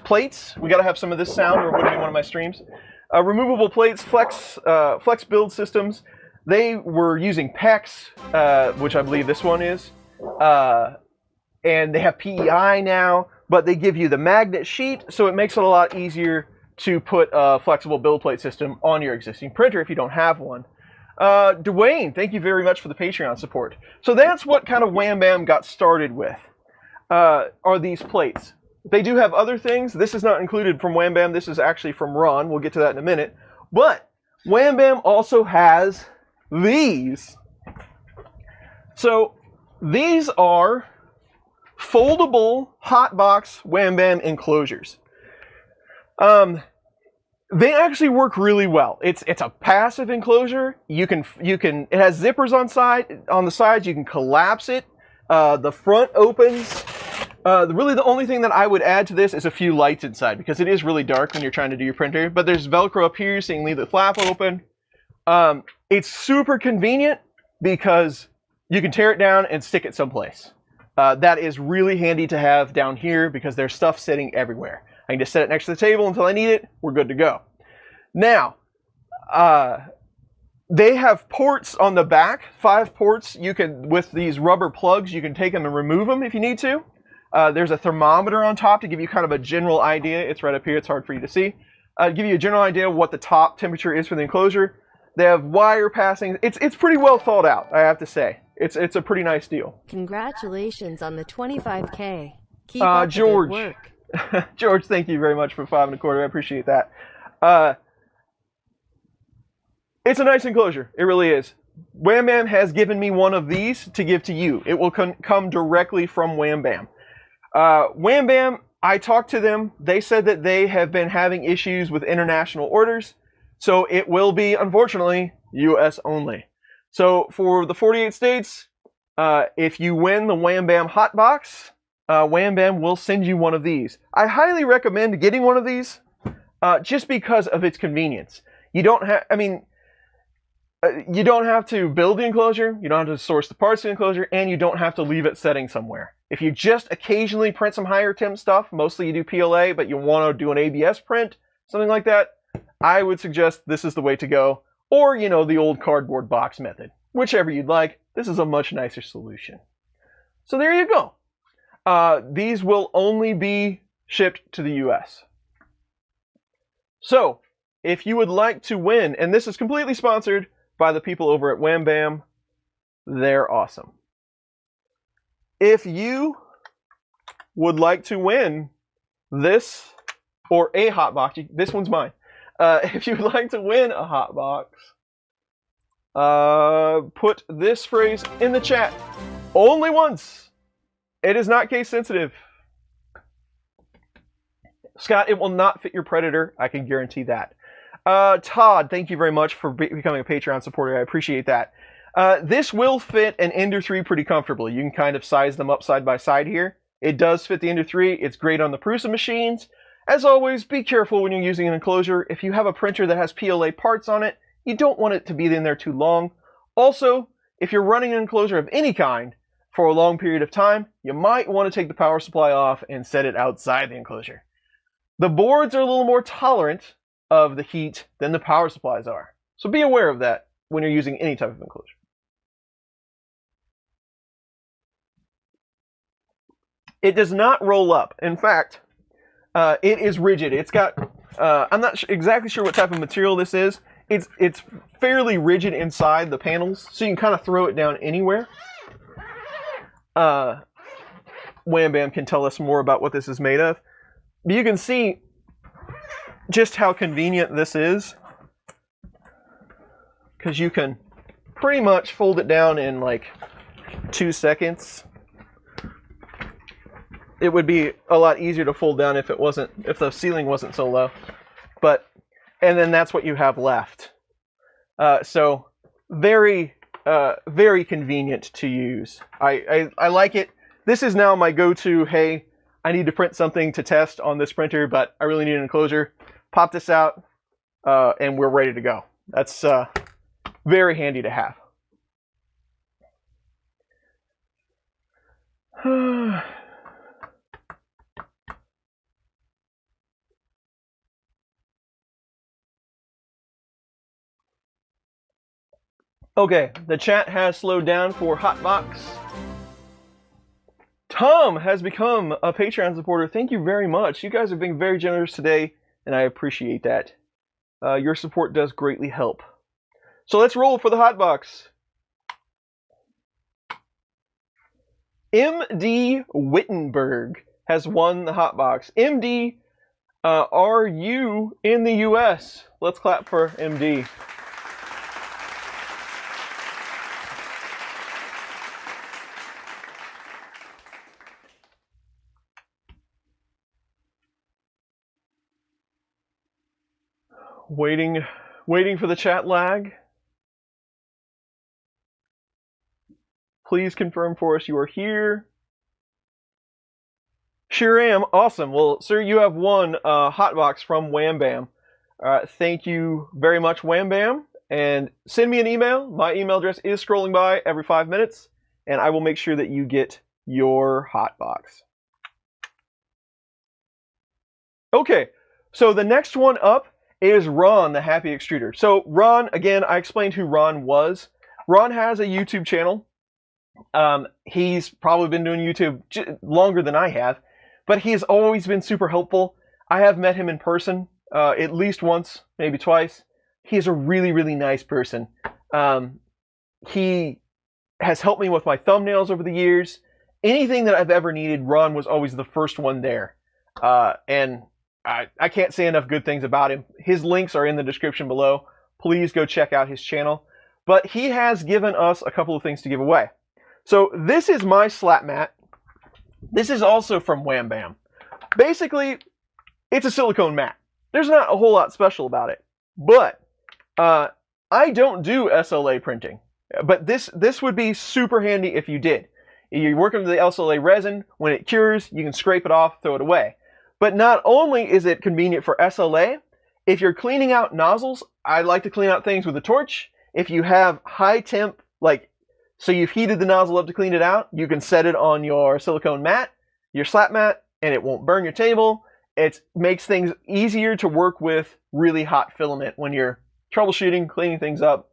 plates. We got to have some of this sound, or it wouldn't be one of my streams. Removable plates, flex build systems. They were using PEX, which I believe this one is. And they have PEI now. but they give you the magnet sheet, so it makes it a lot easier to put a flexible build plate system on your existing printer if you don't have one. Dwayne, thank you very much for the Patreon support. So that's what kind of Wham Bam got started with, are these plates. They do have other things. This is not included from Wham Bam. This is actually from Ron. We'll get to that in a minute. But Wham Bam also has these. So these are foldable hotbox Wham Bam enclosures. They actually work really well. It's a passive enclosure. It has zippers on the sides. You can collapse it. The front opens. Really the only thing that I would add to this is a few lights inside, because it is really dark when you're trying to do your printer. But there's Velcro up here, so you can leave the flap open. It's super convenient because you can tear it down and stick it someplace. That is really handy to have down here because there's stuff sitting everywhere. I can just set it next to the table until I need it. We're good to go. Now, they have ports on the back, 5 ports. You can, with these rubber plugs, you can take them and remove them if you need to. There's a thermometer on top to give you kind of a general idea. It's right up here. It's hard for you to see. Give you a general idea of what the top temperature is for the enclosure. They have wire passing. It's pretty well thought out, I have to say. It's a pretty nice deal. Congratulations on the 25K. Keep up George. the good work. George, thank you very much for 5 1/4. I appreciate that. It's a nice enclosure. It really is. Wham Bam has given me one of these to give to you. It will come directly from Wham Bam. Wham Bam, I talked to them. They said that they have been having issues with international orders. So it will be, unfortunately, US only. So for the 48 states, if you win the Wham Bam HotBox, Wham Bam will send you one of these. I highly recommend getting one of these just because of its convenience. You don't have, you don't have to build the enclosure, you don't have to source the parts of the enclosure, and you don't have to leave it setting somewhere. If you just occasionally print some higher temp stuff, mostly you do PLA, but you want to do an ABS print, something like that, I would suggest this is the way to go. Or, you know, the old cardboard box method. Whichever you'd like, this is a much nicer solution. So there you go. These will only be shipped to the US. So, if you would like to win, and this is completely sponsored by the people over at Wham Bam, they're awesome. If you would like to win this, or a hotbox, this one's mine. If you would like to win a hotbox, put this phrase in the chat. Only once. It is not case sensitive. Scott, it will not fit your Predator. I can guarantee that. Todd, thank you very much for becoming a Patreon supporter. I appreciate that. This will fit an Ender 3 pretty comfortably. You can kind of size them up side by side here. It does fit the Ender 3. It's great on the Prusa machines. As always, be careful when you're using an enclosure. If you have a printer that has PLA parts on it, you don't want it to be in there too long. Also, if you're running an enclosure of any kind for a long period of time, you might want to take the power supply off and set it outside the enclosure. The boards are a little more tolerant of the heat than the power supplies are. So be aware of that when you're using any type of enclosure. It does not roll up. In fact, it is rigid. It's got, I'm not exactly sure what type of material this is. It's fairly rigid inside the panels, so you can kind of throw it down anywhere. Wham Bam can tell us more about what this is made of. But you can see just how convenient this is, because you can pretty much fold it down in like 2 seconds. It would be a lot easier to fold down if the ceiling wasn't so low. And then that's what you have left. So very, very convenient to use. I like it. This is now my go-to, hey, I need to print something to test on this printer, but I really need an enclosure. Pop this out, and we're ready to go. That's very handy to have. Okay, the chat has slowed down for HotBox. Tom has become a Patreon supporter. Thank you very much. You guys have been very generous today, and I appreciate that. Your support does greatly help. So let's roll for the HotBox. MD Wittenberg has won the HotBox. MD, are you in the US? Let's clap for MD. Waiting for the chat lag. Please confirm for us you are here. Sure am. Awesome. Well, sir, you have won a HotBox from Wham Bam. Thank you very much, Wham Bam. And send me an email. My email address is scrolling by every 5 minutes, and I will make sure that you get your HotBox. Okay, so the next one up is Ron, the Happy Extruder. So Ron, again, I explained who Ron was. Ron has a YouTube channel. He's probably been doing YouTube longer than I have, but he's always been super helpful. I have met him in person at least once, maybe twice. He's a really, really nice person. He has helped me with my thumbnails over the years. Anything that I've ever needed, Ron was always the first one there. And I can't say enough good things about him. His links are in the description below. Please go check out his channel. But he has given us a couple of things to give away. So this is my slat mat. This is also from Wham Bam. Basically, it's a silicone mat. There's not a whole lot special about it. But I don't do SLA printing. But this would be super handy if you did. You're working with the SLA resin. When it cures, you can scrape it off, throw it away. But not only is it convenient for SLA, if you're cleaning out nozzles, I like to clean out things with a torch. If you have high temp, so you've heated the nozzle up to clean it out, you can set it on your silicone mat, your slat mat, and it won't burn your table. It makes things easier to work with really hot filament when you're troubleshooting, cleaning things up.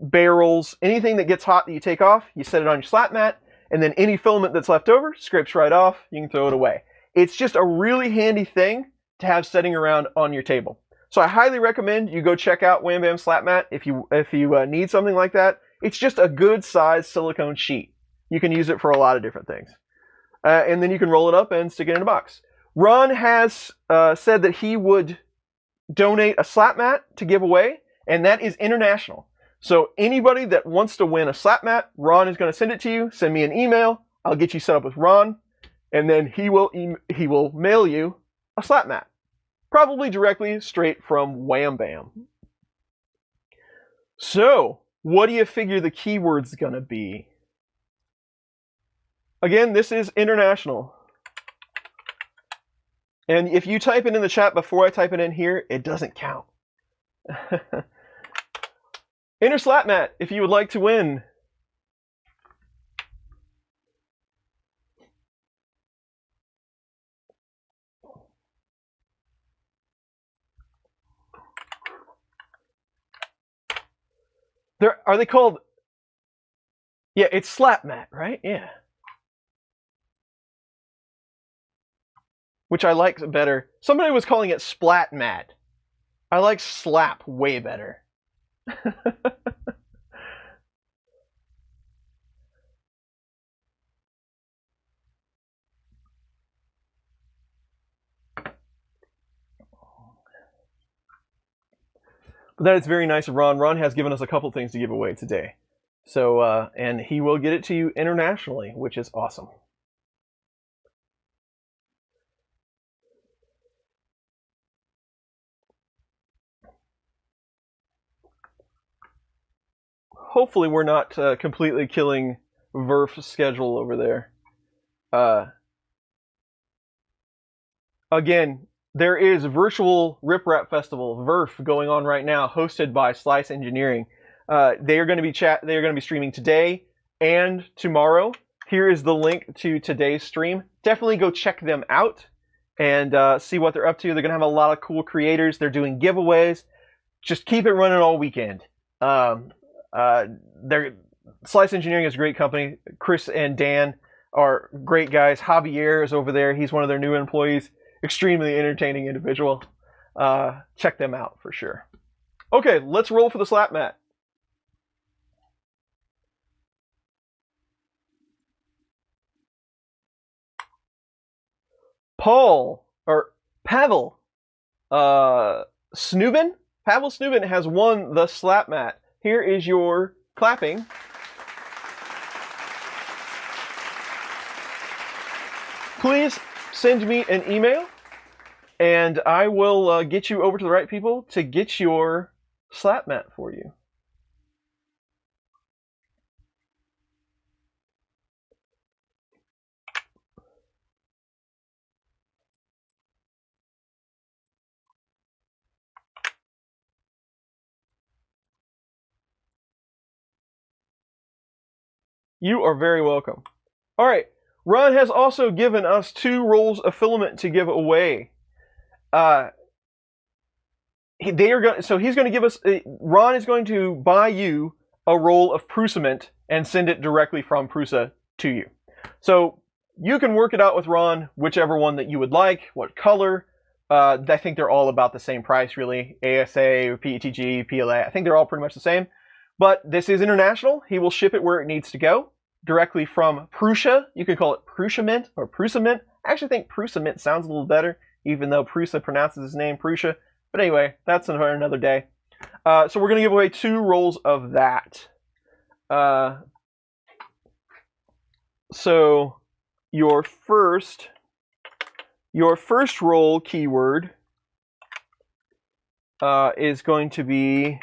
Barrels, anything that gets hot that you take off, you set it on your slat mat, and then any filament that's left over scrapes right off, you can throw it away. It's just a really handy thing to have sitting around on your table. So I highly recommend you go check out Wham Bam Slat Mat if you need something like that. It's just a good size silicone sheet. You can use it for a lot of different things. And then you can roll it up and stick it in a box. Ron has said that he would donate a slat mat to give away, and that is international. So anybody that wants to win a slat mat, Ron is going to send it to you. Send me an email. I'll get you set up with Ron, and then he will mail you a slat mat. Probably directly straight from Wham Bam. So, what do you figure the keyword's gonna be? Again, this is international. And if you type it in the chat before I type it in here, it doesn't count. Enter slat mat if you would like to win. Are they called? Yeah, it's slat mat, right? Yeah. Which I like better. Somebody was calling it splat mat. I like slap way better. But that is very nice of Ron. Ron has given us a couple things to give away today. So, and he will get it to you internationally, which is awesome. Hopefully we're not completely killing Verf's schedule over there. Again, there is virtual Rip Rap Festival, Verf, going on right now, hosted by Slice Engineering. They are going to be streaming today and tomorrow. Here is the link to today's stream. Definitely go check them out and see what they're up to. They're going to have a lot of cool creators. They're doing giveaways. Just keep it running all weekend. Slice Engineering is a great company. Chris and Dan are great guys. Javier is over there. He's one of their new employees. Extremely entertaining individual. Check them out for sure. Okay, let's roll for the slap mat. Pavel Snubin? Pavel Snubin has won the slap mat. Here is your clapping. Please send me an email, and I will get you over to the right people to get your slap mat for you. You are very welcome. All right. Ron has also given us 2 rolls of filament to give away. Ron is going to give us. Ron is going to buy you a roll of Prusa and send it directly from Prusa to you. So you can work it out with Ron, whichever one that you would like, what color. I think they're all about the same price, really. ASA, PETG, PLA. I think they're all pretty much the same. But this is international. He will ship it where it needs to go, directly from Prusa. You could call it Prusa or Prusa. I actually think Prusa sounds a little better, even though Prusa pronounces his name Prusa. But anyway, that's for another day. So we're going to give away 2 rolls of that. So your first roll keyword is going to be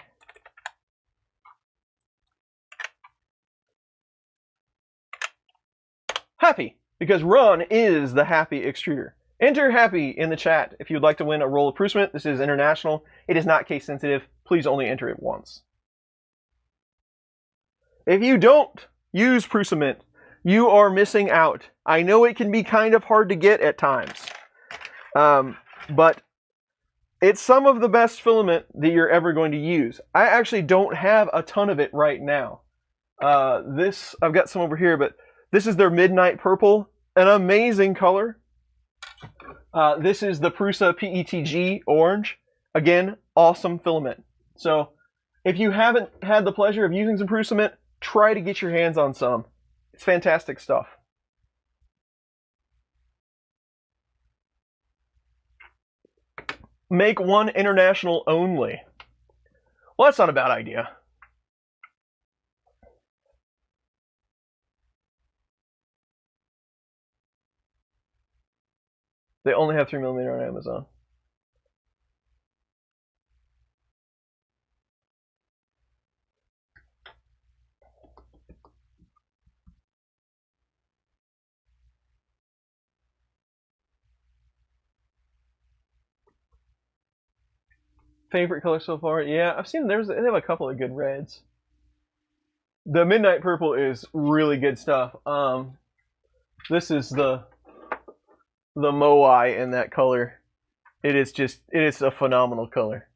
Happy, because Ron is the Happy Extruder. Enter Happy in the chat if you'd like to win a roll of Prusa. This is international. It is not case sensitive. Please only enter it once. If you don't use Prusa, you are missing out. I know it can be kind of hard to get at times, but it's some of the best filament that you're ever going to use. I actually don't have a ton of it right now. I've got some over here, but this is their Midnight Purple, an amazing color. This is the Prusa PETG Orange. Again, awesome filament. So if you haven't had the pleasure of using some Prusa, try to get your hands on some. It's fantastic stuff. Make one international only. Well, that's not a bad idea. They only have 3mm on Amazon. Favorite color so far? Yeah, I've seen they have a couple of good reds. The Midnight Purple is really good stuff. This is the Moai in that color. It is a phenomenal color.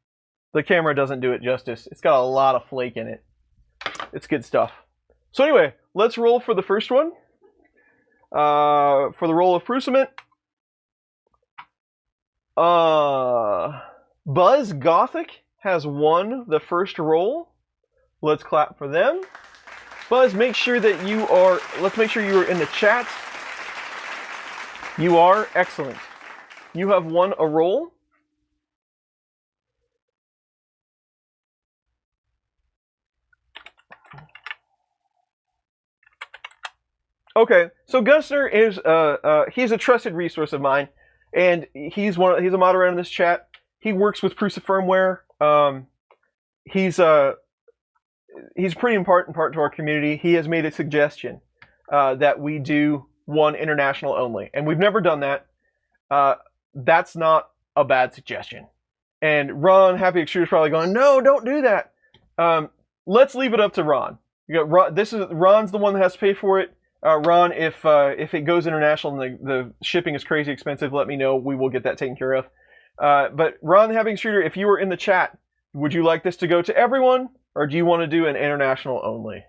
The camera doesn't do it justice. It's got a lot of flake in it. It's good stuff. So anyway, let's roll for the first one. For the roll of Prusa. Buzz Gothic has won the first roll. Let's clap for them. Buzz, make sure that you are. Let's make sure you are in the chat. You are excellent. You have won a roll. Okay, so Gusner is he's a trusted resource of mine, and he's a moderator in this chat. He works with Prusa firmware. He's pretty important part to our community. He has made a suggestion that we do one international only, and we've never done that. That's not a bad suggestion. And Ron, Happy Extruder, is probably going, no, don't do that. Let's leave it up to Ron. Ron's the one that has to pay for it. Ron, if it goes international and the shipping is crazy expensive, let me know. We will get that taken care of. But Ron, Happy Extruder, if you were in the chat, would you like this to go to everyone, or do you want to do an international only?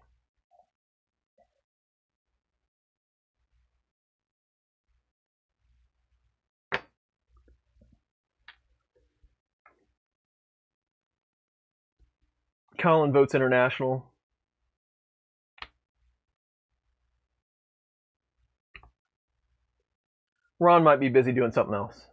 Colin votes international. Ron might be busy doing something else.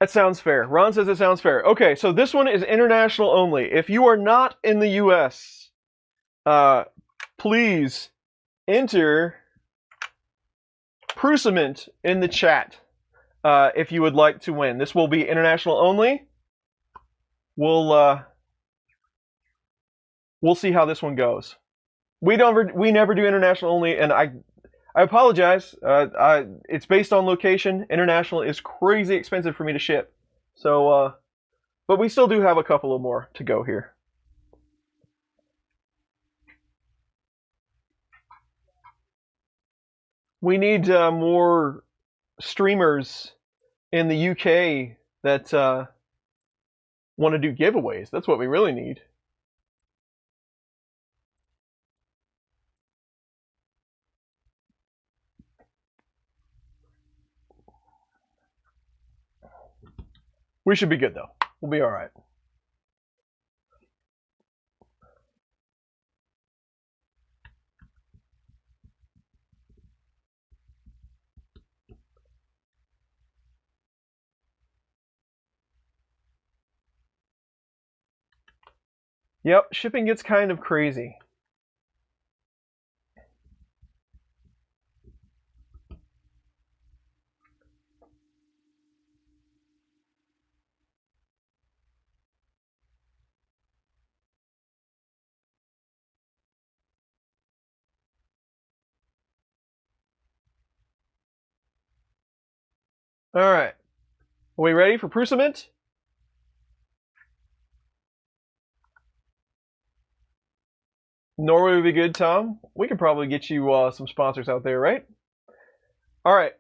That sounds fair. Ron says it sounds fair. Okay, so this one is international only. If you are not in the US, please enter Prusa in the chat if you would like to win. This will be international only. We'll see how this one goes. We never do international only, and I apologize. It's based on location. International is crazy expensive for me to ship. So, but we still do have a couple of more to go here. We need more streamers in the UK that want to do giveaways. That's what we really need. We should be good, though. We'll be all right. Yep, shipping gets kind of crazy. All right. Are we ready for Prusa? Norway would be good, Tom. We could probably get you some sponsors out there, right? All right.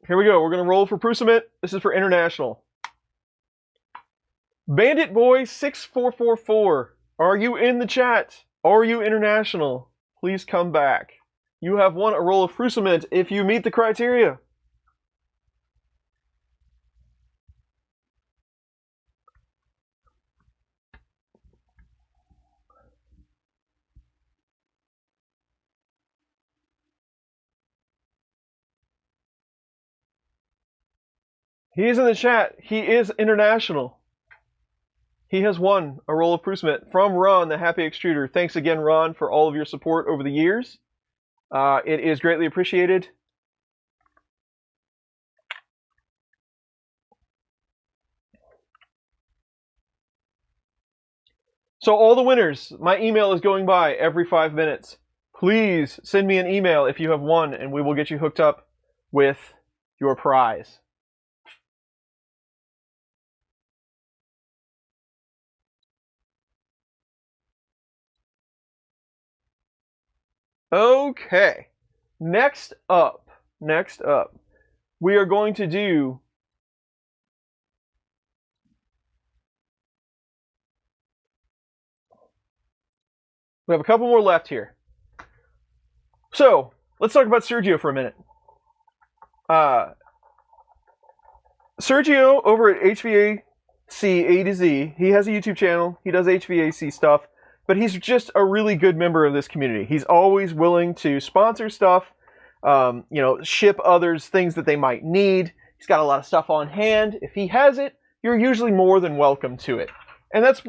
Here we go. We're going to roll for Prusa. This is for international. Bandit Boy 6444. Are you in the chat? Are you international? Please come back. You have won a roll of Prusa if you meet the criteria. He is in the chat. He is international. He has won a roll of Prusa from Ron, the Happy Extruder. Thanks again, Ron, for all of your support over the years. It is greatly appreciated. So all the winners, my email is going by every 5 minutes. Please send me an email if you have won, and we will get you hooked up with your prize. Okay, next up, we are going to do we have a couple more left here. So, let's talk about Sergio for a minute. Sergio over at HVAC A to Z, he has a YouTube channel, he does HVAC stuff. But he's just a really good member of this community. He's always willing to sponsor stuff, ship others things that they might need. He's got a lot of stuff on hand. If he has it, you're usually more than welcome to it. And that's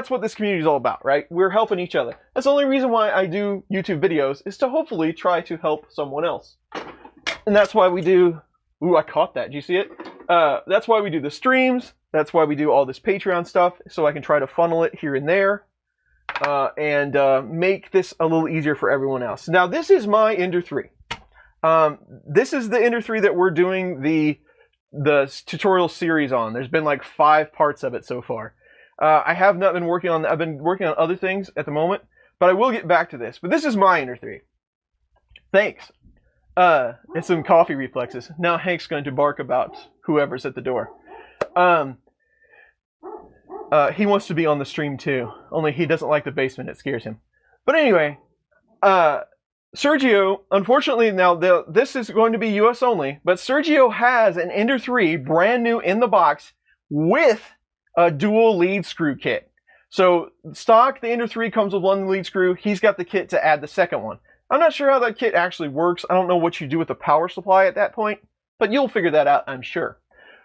what this community is all about, right? We're helping each other. That's the only reason why I do YouTube videos, is to hopefully try to help someone else. And that's why we do, ooh, I caught that, did you see it? That's why we do the streams. That's why we do all this Patreon stuff, so I can try to funnel it here and there. And make this a little easier for everyone else. Now, this is my Ender 3. This is the Ender 3 that we're doing the tutorial series on. There's been like 5 parts of it so far. I have not been working on, I've been working on other things at the moment, but I will get back to this. But this is my Ender 3. Thanks. And some coffee reflexes. Now Hank's going to bark about whoever's at the door. He wants to be on the stream too, only he doesn't like the basement, it scares him. But anyway, Sergio, unfortunately, now this is going to be US only, but Sergio has an Ender 3 brand new in the box with a dual lead screw kit. So stock, the Ender 3 comes with one lead screw. He's got the kit to add the second one. I'm not sure how that kit actually works. I don't know what you do with the power supply at that point, but you'll figure that out, I'm sure.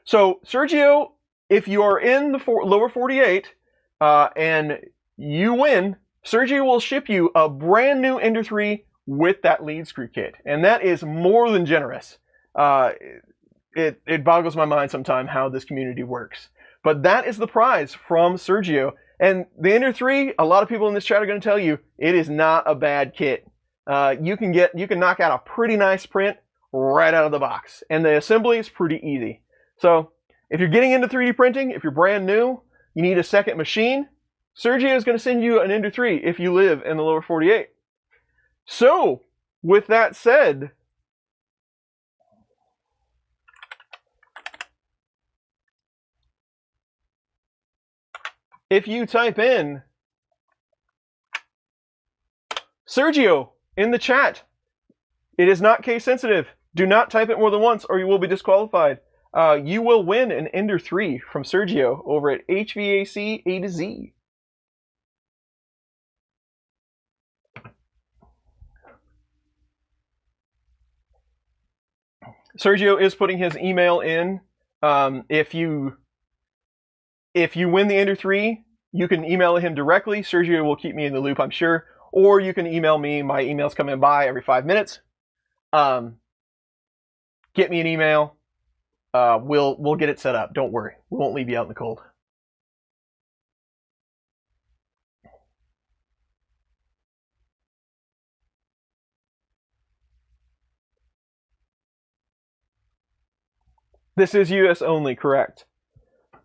So Sergio, if you are in the lower 48 and you win, Sergio will ship you a brand new Ender 3 with that lead screw kit, and that is more than generous. It boggles my mind sometimes how this community works. But that is the prize from Sergio. And the Ender 3, a lot of people in this chat are going to tell you, it is not a bad kit. You can knock out a pretty nice print right out of the box. And the assembly is pretty easy. So if you're getting into 3D printing, if you're brand new, you need a second machine, Sergio is going to send you an Ender 3 if you live in the lower 48. So, with that said, if you type in Sergio in the chat, it is not case sensitive. Do not type it more than once or you will be disqualified. You will win an Ender 3 from Sergio over at HVAC A to Z. Sergio is putting his email in. If you win the Ender 3, you can email him directly. Sergio will keep me in the loop, I'm sure. Or you can email me. My emails come in by every 5 minutes. Get me an email. We'll get it set up. Don't worry. We won't leave you out in the cold. This is US only, correct.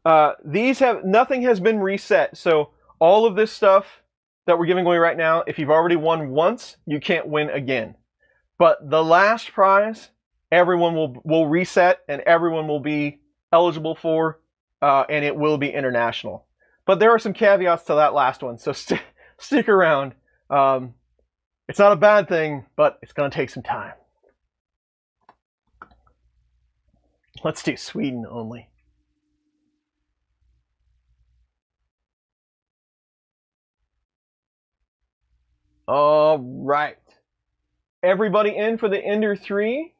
Nothing has been reset. So all of this stuff that we're giving away right now, if you've already won once, you can't win again. But the last prize, everyone will reset and everyone will be eligible for, and it will be international. But there are some caveats to that last one, so stick around. It's not a bad thing, but it's going to take some time. Let's do Sweden only. All right. Everybody in for the Ender 3?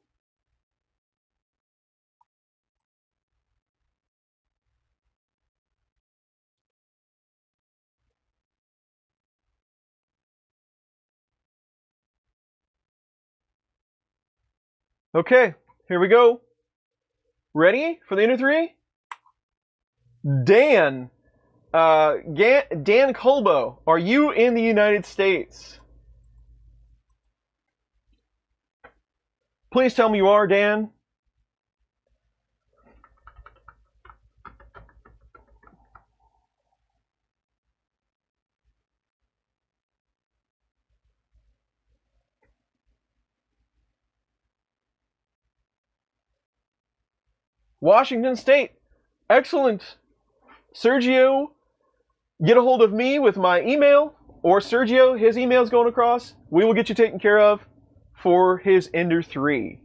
Okay, here we go. Ready for the Ender 3? Dan. Dan Colbo, are you in the United States? Please tell me you are, Dan. Washington State. Excellent. Sergio, get a hold of me with my email, or Sergio, his email is going across. We will get you taken care of for his Ender 3.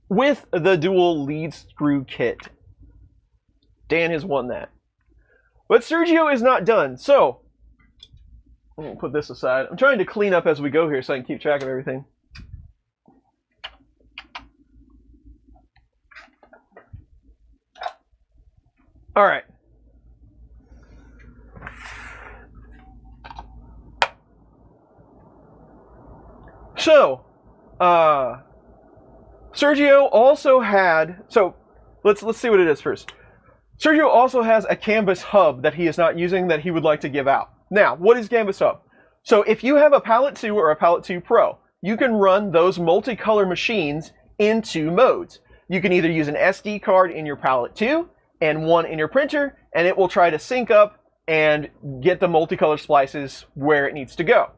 With the dual lead screw kit. Dan has won that. But Sergio is not done, so I'm going to put this aside. I'm trying to clean up as we go here so I can keep track of everything. All right. So, Sergio also had, so let's see what it is first. Sergio also has a canvas hub that he is not using that he would like to give out. Now, what is canvas hub? So if you have a Palette 2 or a Palette 2 Pro, you can run those multicolor machines in two modes. You can either use an SD card in your Palette 2 and one in your printer, and it will try to sync up and get the multicolor splices where it needs to go.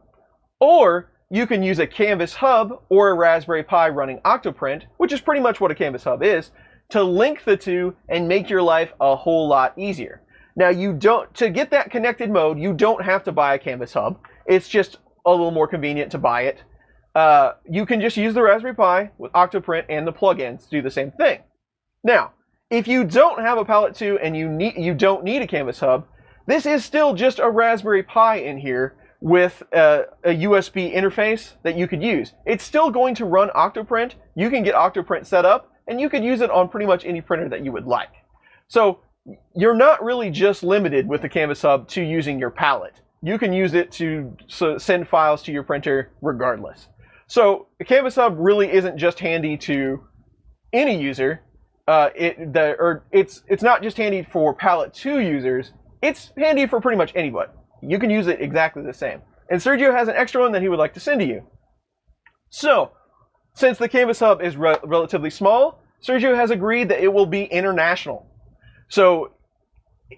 Or you can use a Canvas Hub or a Raspberry Pi running Octoprint, which is pretty much what a Canvas Hub is, to link the two and make your life a whole lot easier. Now, to get that connected mode, you don't have to buy a Canvas Hub. It's just a little more convenient to buy it. You can just use the Raspberry Pi with Octoprint and the plugins to do the same thing. Now, if you don't have a Palette 2 and you don't need a Canvas hub, this is still just a Raspberry Pi in here with a USB interface that you could use. It's still going to run Octoprint. You can get Octoprint set up, and you could use it on pretty much any printer that you would like. So you're not really just limited with the Canvas hub to using your palette. You can use it to send files to your printer regardless. So the Canvas hub really isn't just handy to any user. It's not just handy for Palette 2 users. It's handy for pretty much anybody. You can use it exactly the same. And Sergio has an extra one that he would like to send to you. So, since the Canvas hub is relatively small, Sergio has agreed that it will be international. So,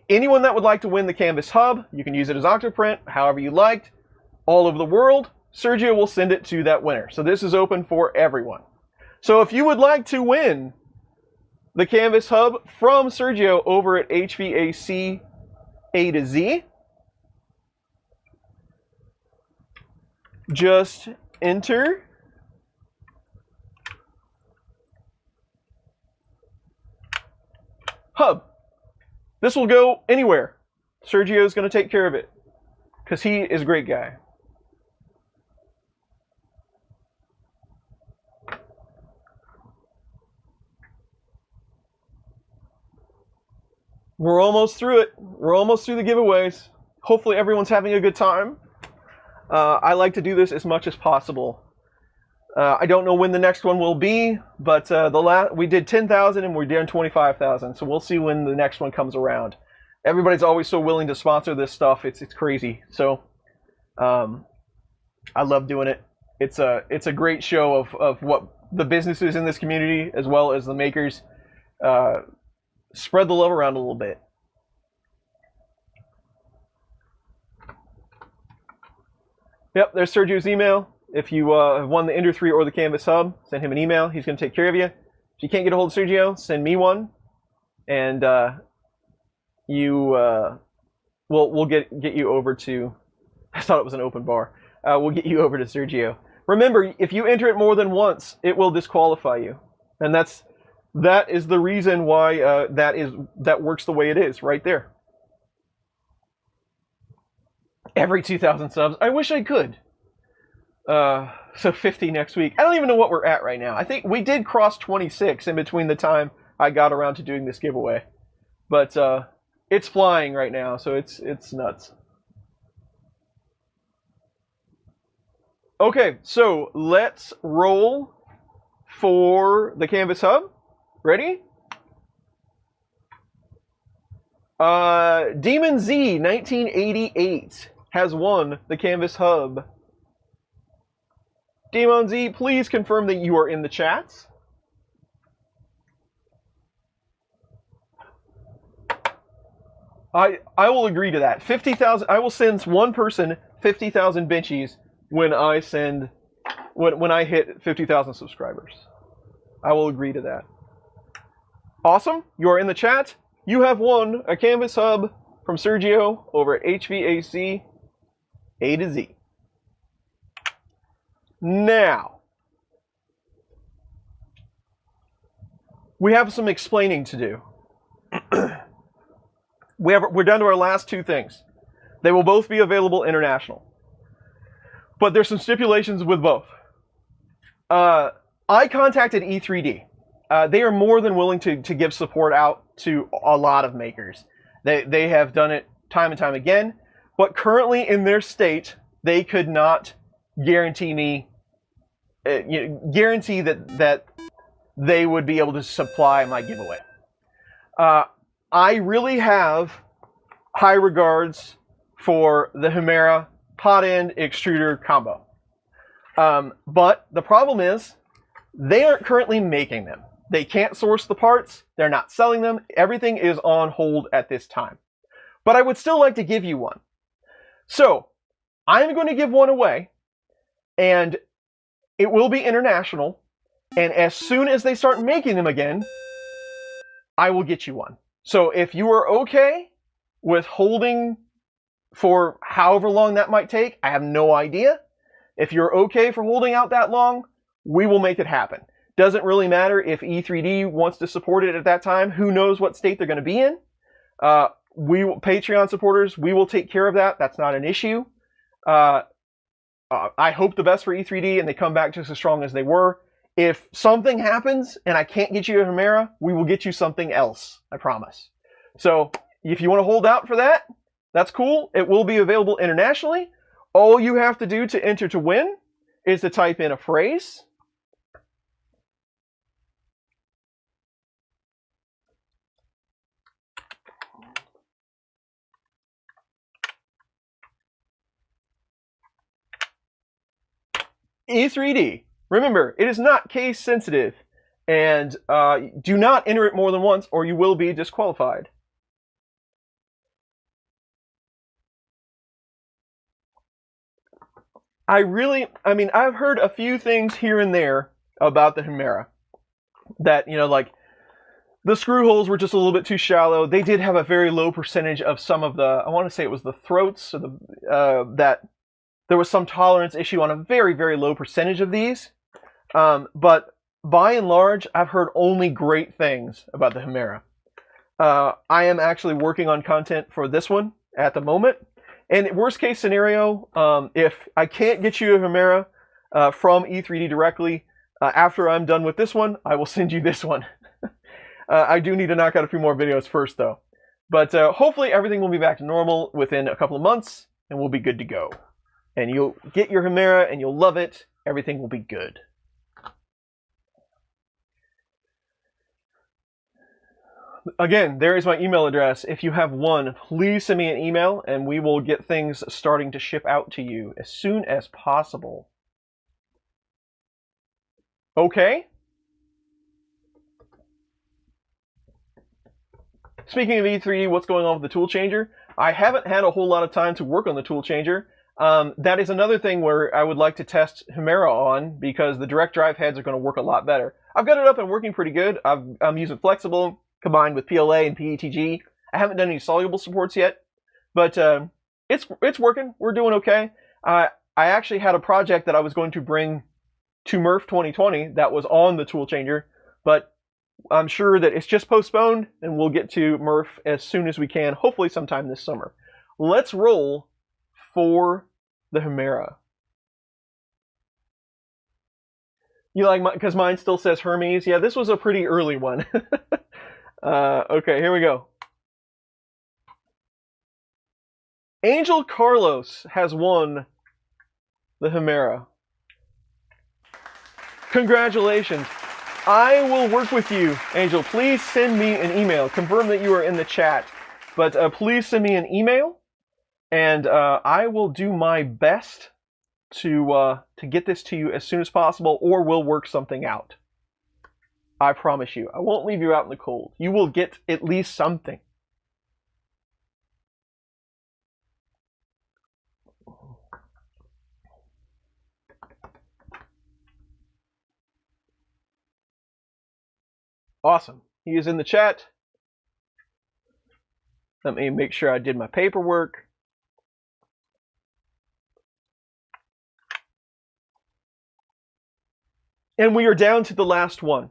anyone that would like to win the Canvas hub, you can use it as Octoprint, however you liked, all over the world. Sergio will send it to that winner. So this is open for everyone. So if you would like to win the Canvas hub from Sergio over at HVAC A to Z, just enter hub. This will go anywhere. Sergio is going to take care of it because he is a great guy. We're almost through it. We're almost through the giveaways. Hopefully everyone's having a good time. I like to do this as much as possible. I don't know when the next one will be, but we did 10,000 and we're doing 25,000. So we'll see when the next one comes around. Everybody's always so willing to sponsor this stuff. It's crazy. So I love doing it. It's a great show of what the businesses in this community as well as the makers spread the love around a little bit. Yep, there's Sergio's email. If you have won the Ender 3 or the Canvas hub, send him an email. He's going to take care of you. If you can't get a hold of Sergio, send me one, and we'll get you over to. I thought it was an open bar. We'll get you over to Sergio. Remember, if you enter it more than once, it will disqualify you, and that is the reason why that works the way it is right there. Every 2,000 subs. I wish I could. So 50 next week. I don't even know what we're at right now. I think we did cross 26 in between the time I got around to doing this giveaway. But it's flying right now, so it's nuts. Okay, so let's roll for the Canvas hub. Ready? Demon Z 1988 has won the Canvas hub. Demon Z, please confirm that you are in the chat. I will agree to that. 50,000. I will send one person 50,000 benchies when I hit 50,000 subscribers. I will agree to that. Awesome. You are in the chat. You have won a Canvas hub from Sergio over at HVAC A to Z. Now, we have some explaining to do. We're down to our last two things. They will both be available international. But there's some stipulations with both. I contacted E3D. They are more than willing to give support out to a lot of makers. They have done it time and time again. But currently in their state, they could not guarantee me, guarantee that they would be able to supply my giveaway. I really have high regards for the Hemera hot-end extruder combo. But the problem is, they aren't currently making them. They can't source the parts. They're not selling them. Everything is on hold at this time. But I would still like to give you one. So, I'm going to give one away, and it will be international. And as soon as they start making them again, I will get you one. So if you are okay with holding for however long that might take, I have no idea. If you're okay for holding out that long, we will make it happen. Doesn't really matter if E3D wants to support it at that time. Who knows what state they're going to be in? Patreon supporters, we will take care of that. That's not an issue. I hope the best for E3D and they come back just as strong as they were. If something happens and I can't get you a Hemera, we will get you something else. I promise. So if you want to hold out for that, that's cool. It will be available internationally. All you have to do to enter to win is to type in a phrase. E3D. Remember, it is not case sensitive, and do not enter it more than once or you will be disqualified. I've heard a few things here and there about the Hemera. That, like, the screw holes were just a little bit too shallow. They did have a very low percentage of some of the, I want to say it was the throats, or that there was some tolerance issue on a very, very low percentage of these. But by and large, I've heard only great things about the Hemera. I am actually working on content for this one at the moment. And worst case scenario, if I can't get you a Hemera from E3D directly, after I'm done with this one, I will send you this one. I do need to knock out a few more videos first, though. But hopefully everything will be back to normal within a couple of months, and we'll be good to go. And you'll get your Hemera, and you'll love it. Everything will be good. Again, there is my email address. If you have one, please send me an email, and we will get things starting to ship out to you as soon as possible. Okay? Speaking of E3D, what's going on with the tool changer? I haven't had a whole lot of time to work on the tool changer. That is another thing where I would like to test Hemera on, because the direct drive heads are going to work a lot better. I've got it up and working pretty good. I'm using flexible combined with PLA and PETG. I haven't done any soluble supports yet, but it's working. We're doing okay. I actually had a project that I was going to bring to MRF 2020 that was on the tool changer, but I'm sure that it's just postponed, and we'll get to MRF as soon as we can, hopefully sometime this summer. Let's roll for the Hemera. You like my, because mine still says Hermes. Yeah, this was a pretty early one. Okay, here we go. Angel Carlos has won the Hemera. Congratulations. I will work with you, Angel. Please send me an email. Confirm that you are in the chat. But please send me an email, and I will do my best to get this to you as soon as possible, or we'll work something out. I promise you. I won't leave you out in the cold. You will get at least something. Awesome. He is in the chat. Let me make sure I did my paperwork. And we are down to the last one.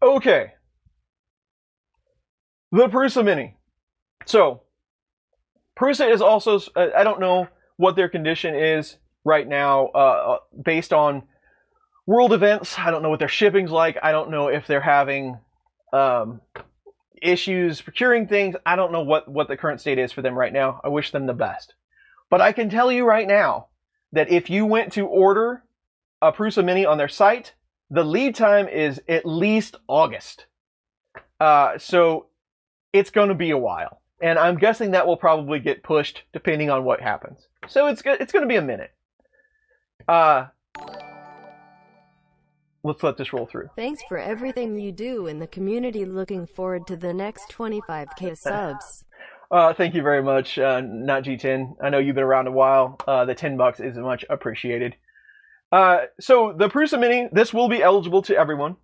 Okay. The Prusa Mini. So, Prusa is also, I don't know what their condition is right now based on world events. I don't know what their shipping's like. I don't know if they're having issues procuring things. I don't know what the current state is for them right now. I wish them the best. But I can tell you right now that if you went to order a Prusa Mini on their site, the lead time is at least August. So it's going to be a while. And I'm guessing that will probably get pushed depending on what happens. So it's going to be a minute. Let's let this roll through. Thanks for everything you do in the community. Looking forward to the next 25K subs. Thank you very much, not G10. I know you've been around a while. The $10 is much appreciated. So the Prusa Mini, this will be eligible to everyone.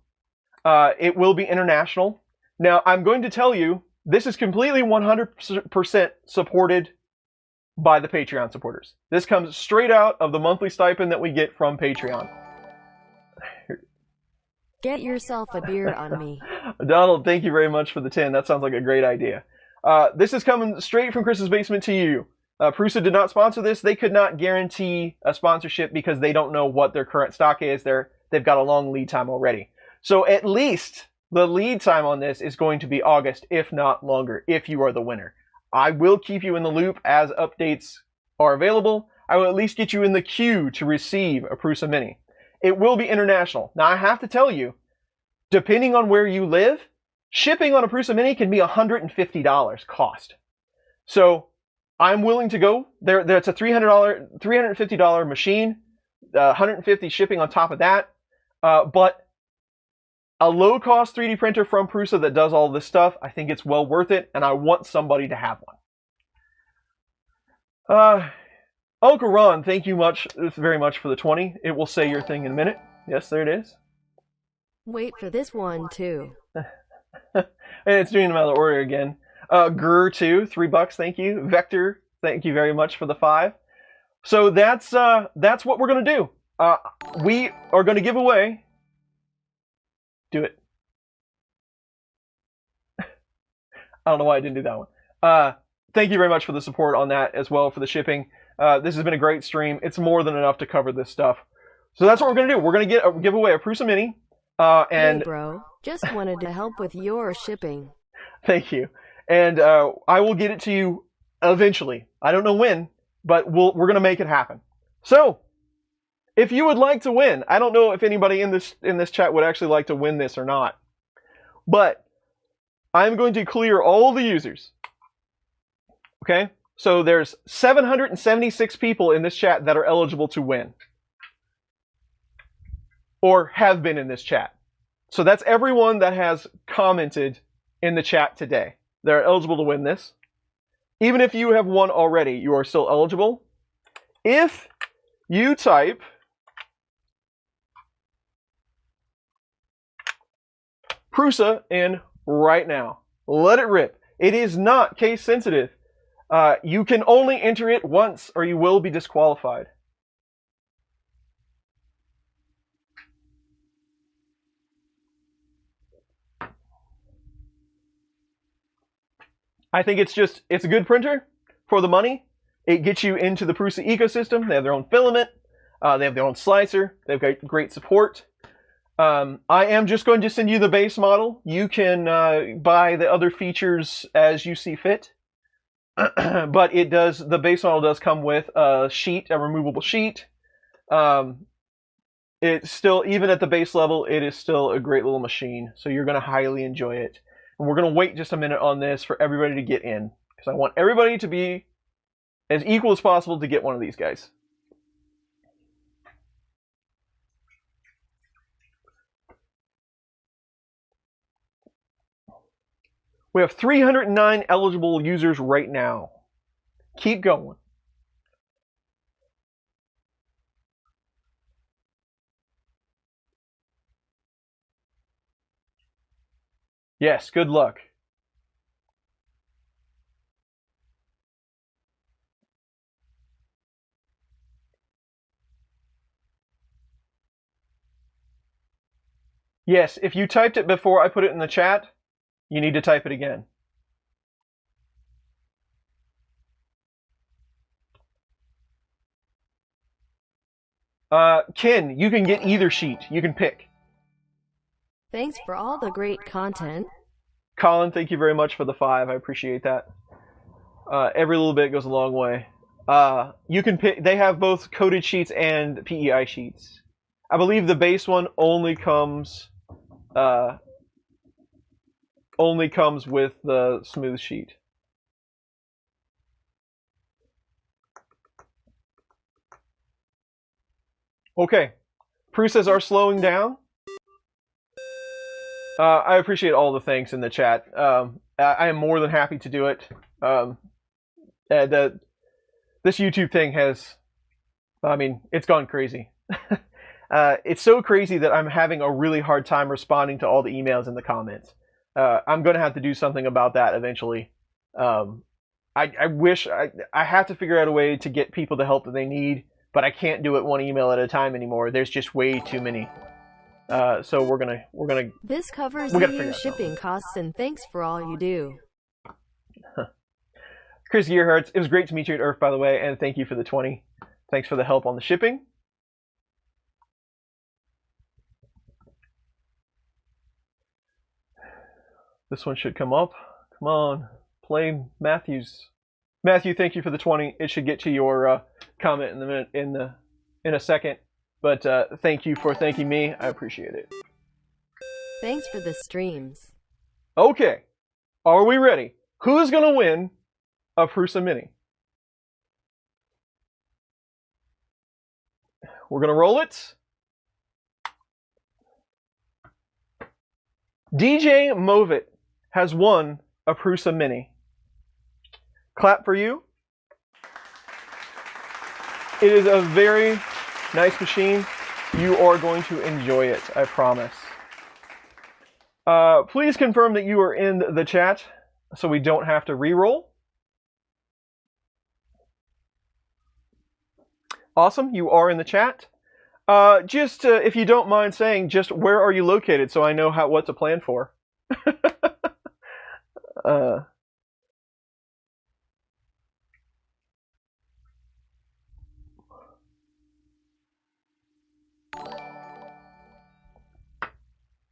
It will be international. Now, I'm going to tell you, this is completely 100% supported by the Patreon supporters. This comes straight out of the monthly stipend that we get from Patreon. Get yourself a beer on me. Donald, thank you very much for the 10. That sounds like a great idea. This is coming straight from Chris's Basement to you. Prusa did not sponsor this. They could not guarantee a sponsorship because they don't know what their current stock is. They've got a long lead time already. So at least the lead time on this is going to be August, if not longer, if you are the winner. I will keep you in the loop as updates are available. I will at least get you in the queue to receive a Prusa Mini. It will be international. Now, I have to tell you, depending on where you live, shipping on a Prusa Mini can be $150 cost. So I'm willing to go. It's a $350 machine, $150 shipping on top of that. But a low-cost 3D printer from Prusa that does all this stuff, I think it's well worth it, and I want somebody to have one. Uncle Ron, thank you very much for the 20. It will say your thing in a minute. Yes, there it is. Wait for this one, too. And it's doing them out of order again. Grr, too, $3, thank you. Vector, thank you very much for the 5. So that's what we're going to do. We are going to give away... Do it. I don't know why I didn't do that one. Thank you very much for the support on that as well for the shipping. This has been a great stream. It's more than enough to cover this stuff. So that's what we're going to do. We're going to give away a Prusa Mini. Hey, bro. Just wanted to help with your shipping. Thank you. And I will get it to you eventually. I don't know when, but we're going to make it happen. So, if you would like to win, I don't know if anybody in this chat would actually like to win this or not, but I'm going to clear all the users. Okay? So there's 776 people in this chat that are eligible to win. Or have been in this chat. So that's everyone that has commented in the chat today. They're eligible to win this. Even if you have won already, you are still eligible. If you type Prusa in right now, let it rip. It is not case sensitive. You can only enter it once or you will be disqualified. I think it's a good printer for the money. It gets you into the Prusa ecosystem. They have their own filament. They have their own slicer. They've got great support. I am just going to send you the base model. You can buy the other features as you see fit. But the base model does come with a sheet, a removable sheet. It's still, even at the base level, it is still a great little machine. So you're going to highly enjoy it. And we're going to wait just a minute on this for everybody to get in. Because I want everybody to be as equal as possible to get one of these guys. We have 309 eligible users right now. Keep going. Yes, good luck. Yes, if you typed it before I put it in the chat, you need to type it again. Ken, you can get either sheet. You can pick. Thanks for all the great content. Colin, thank you very much for the 5. I appreciate that. Every little bit goes a long way. You can pick. They have both coated sheets and PEI sheets. I believe the base one only comes with the smooth sheet. Okay, Prusas are slowing down. I appreciate all the thanks in the chat. I am more than happy to do it. This YouTube thing has, I mean, it's gone crazy. It's so crazy that I'm having a really hard time responding to all the emails in the comments. I'm going to have to do something about that eventually. I wish I have to figure out a way to get people the help that they need, but I can't do it one email at a time anymore. There's just way too many. So we're gonna. This covers EU shipping costs, and thanks for all you do. Chris Gearhartz, it was great to meet you at Earth, by the way, and thank you for the 20. Thanks for the help on the shipping. This one should come up. Come on, play Matthews. Matthew, thank you for the 20. It should get to your comment in the minute in a second. But thank you for thanking me. I appreciate it. Thanks for the streams. Okay, are we ready? Who's gonna win a Prusa Mini? We're gonna roll it. DJ Movit has won a Prusa Mini. Clap for you. It is a very nice machine. You are going to enjoy it, I promise. Please confirm that you are in the chat so we don't have to re-roll. Awesome, you are in the chat. Just if you don't mind saying, just where are you located so I know what to plan for.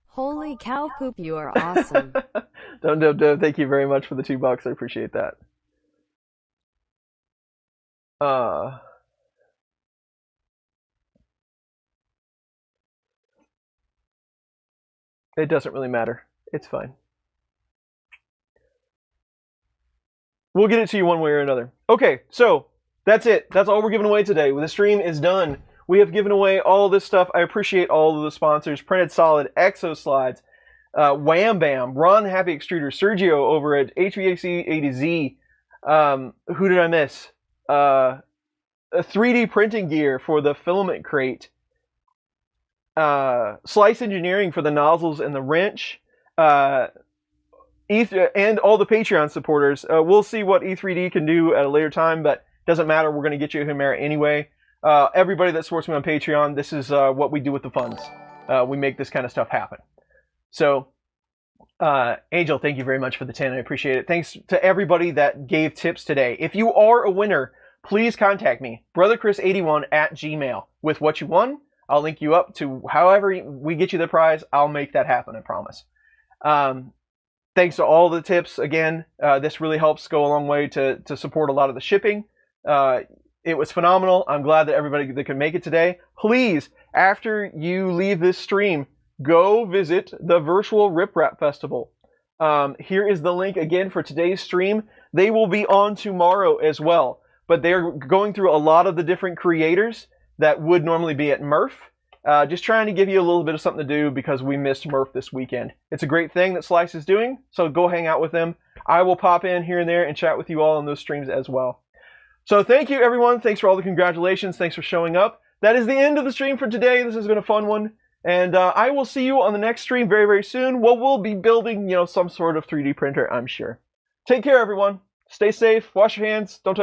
Holy cow poop, you are awesome. Don't. Thank you very much for the $2. I appreciate that. It doesn't really matter. It's fine. We'll get it to you one way or another. Okay, so that's it. That's all we're giving away today. The stream is done. We have given away all this stuff. I appreciate all of the sponsors. Printed Solid, EXO Slides, Wham Bam, Ron Happy Extruder, Sergio over at HVAC A to Z. Who did I miss? A 3D printing gear for the filament crate. Slice Engineering for the nozzles and the wrench. And all the Patreon supporters. We'll see what E3D can do at a later time, but doesn't matter. We're going to get you a Hemera anyway. Everybody that supports me on Patreon, this is what we do with the funds. We make this kind of stuff happen. So, Angel, thank you very much for the 10. I appreciate it. Thanks to everybody that gave tips today. If you are a winner, please contact me, brotherchris81@gmail, with what you won. I'll link you up to however we get you the prize. I'll make that happen, I promise. Thanks to all the tips. Again, this really helps go a long way to support a lot of the shipping. It was phenomenal. I'm glad that everybody that could make it today. Please, after you leave this stream, go visit the virtual Rip Rap Festival. Here is the link again for today's stream. They will be on tomorrow as well, but they're going through a lot of the different creators that would normally be at Murph. Just trying to give you a little bit of something to do because we missed Murph this weekend. It's a great thing that Slice is doing, so go hang out with them. I will pop in here and there and chat with you all on those streams as well. So thank you, everyone. Thanks for all the congratulations. Thanks for showing up. That is the end of the stream for today. This has been a fun one. And I will see you on the next stream very, very soon. Well, we'll be building, some sort of 3D printer, I'm sure. Take care, everyone. Stay safe. Wash your hands. Don't touch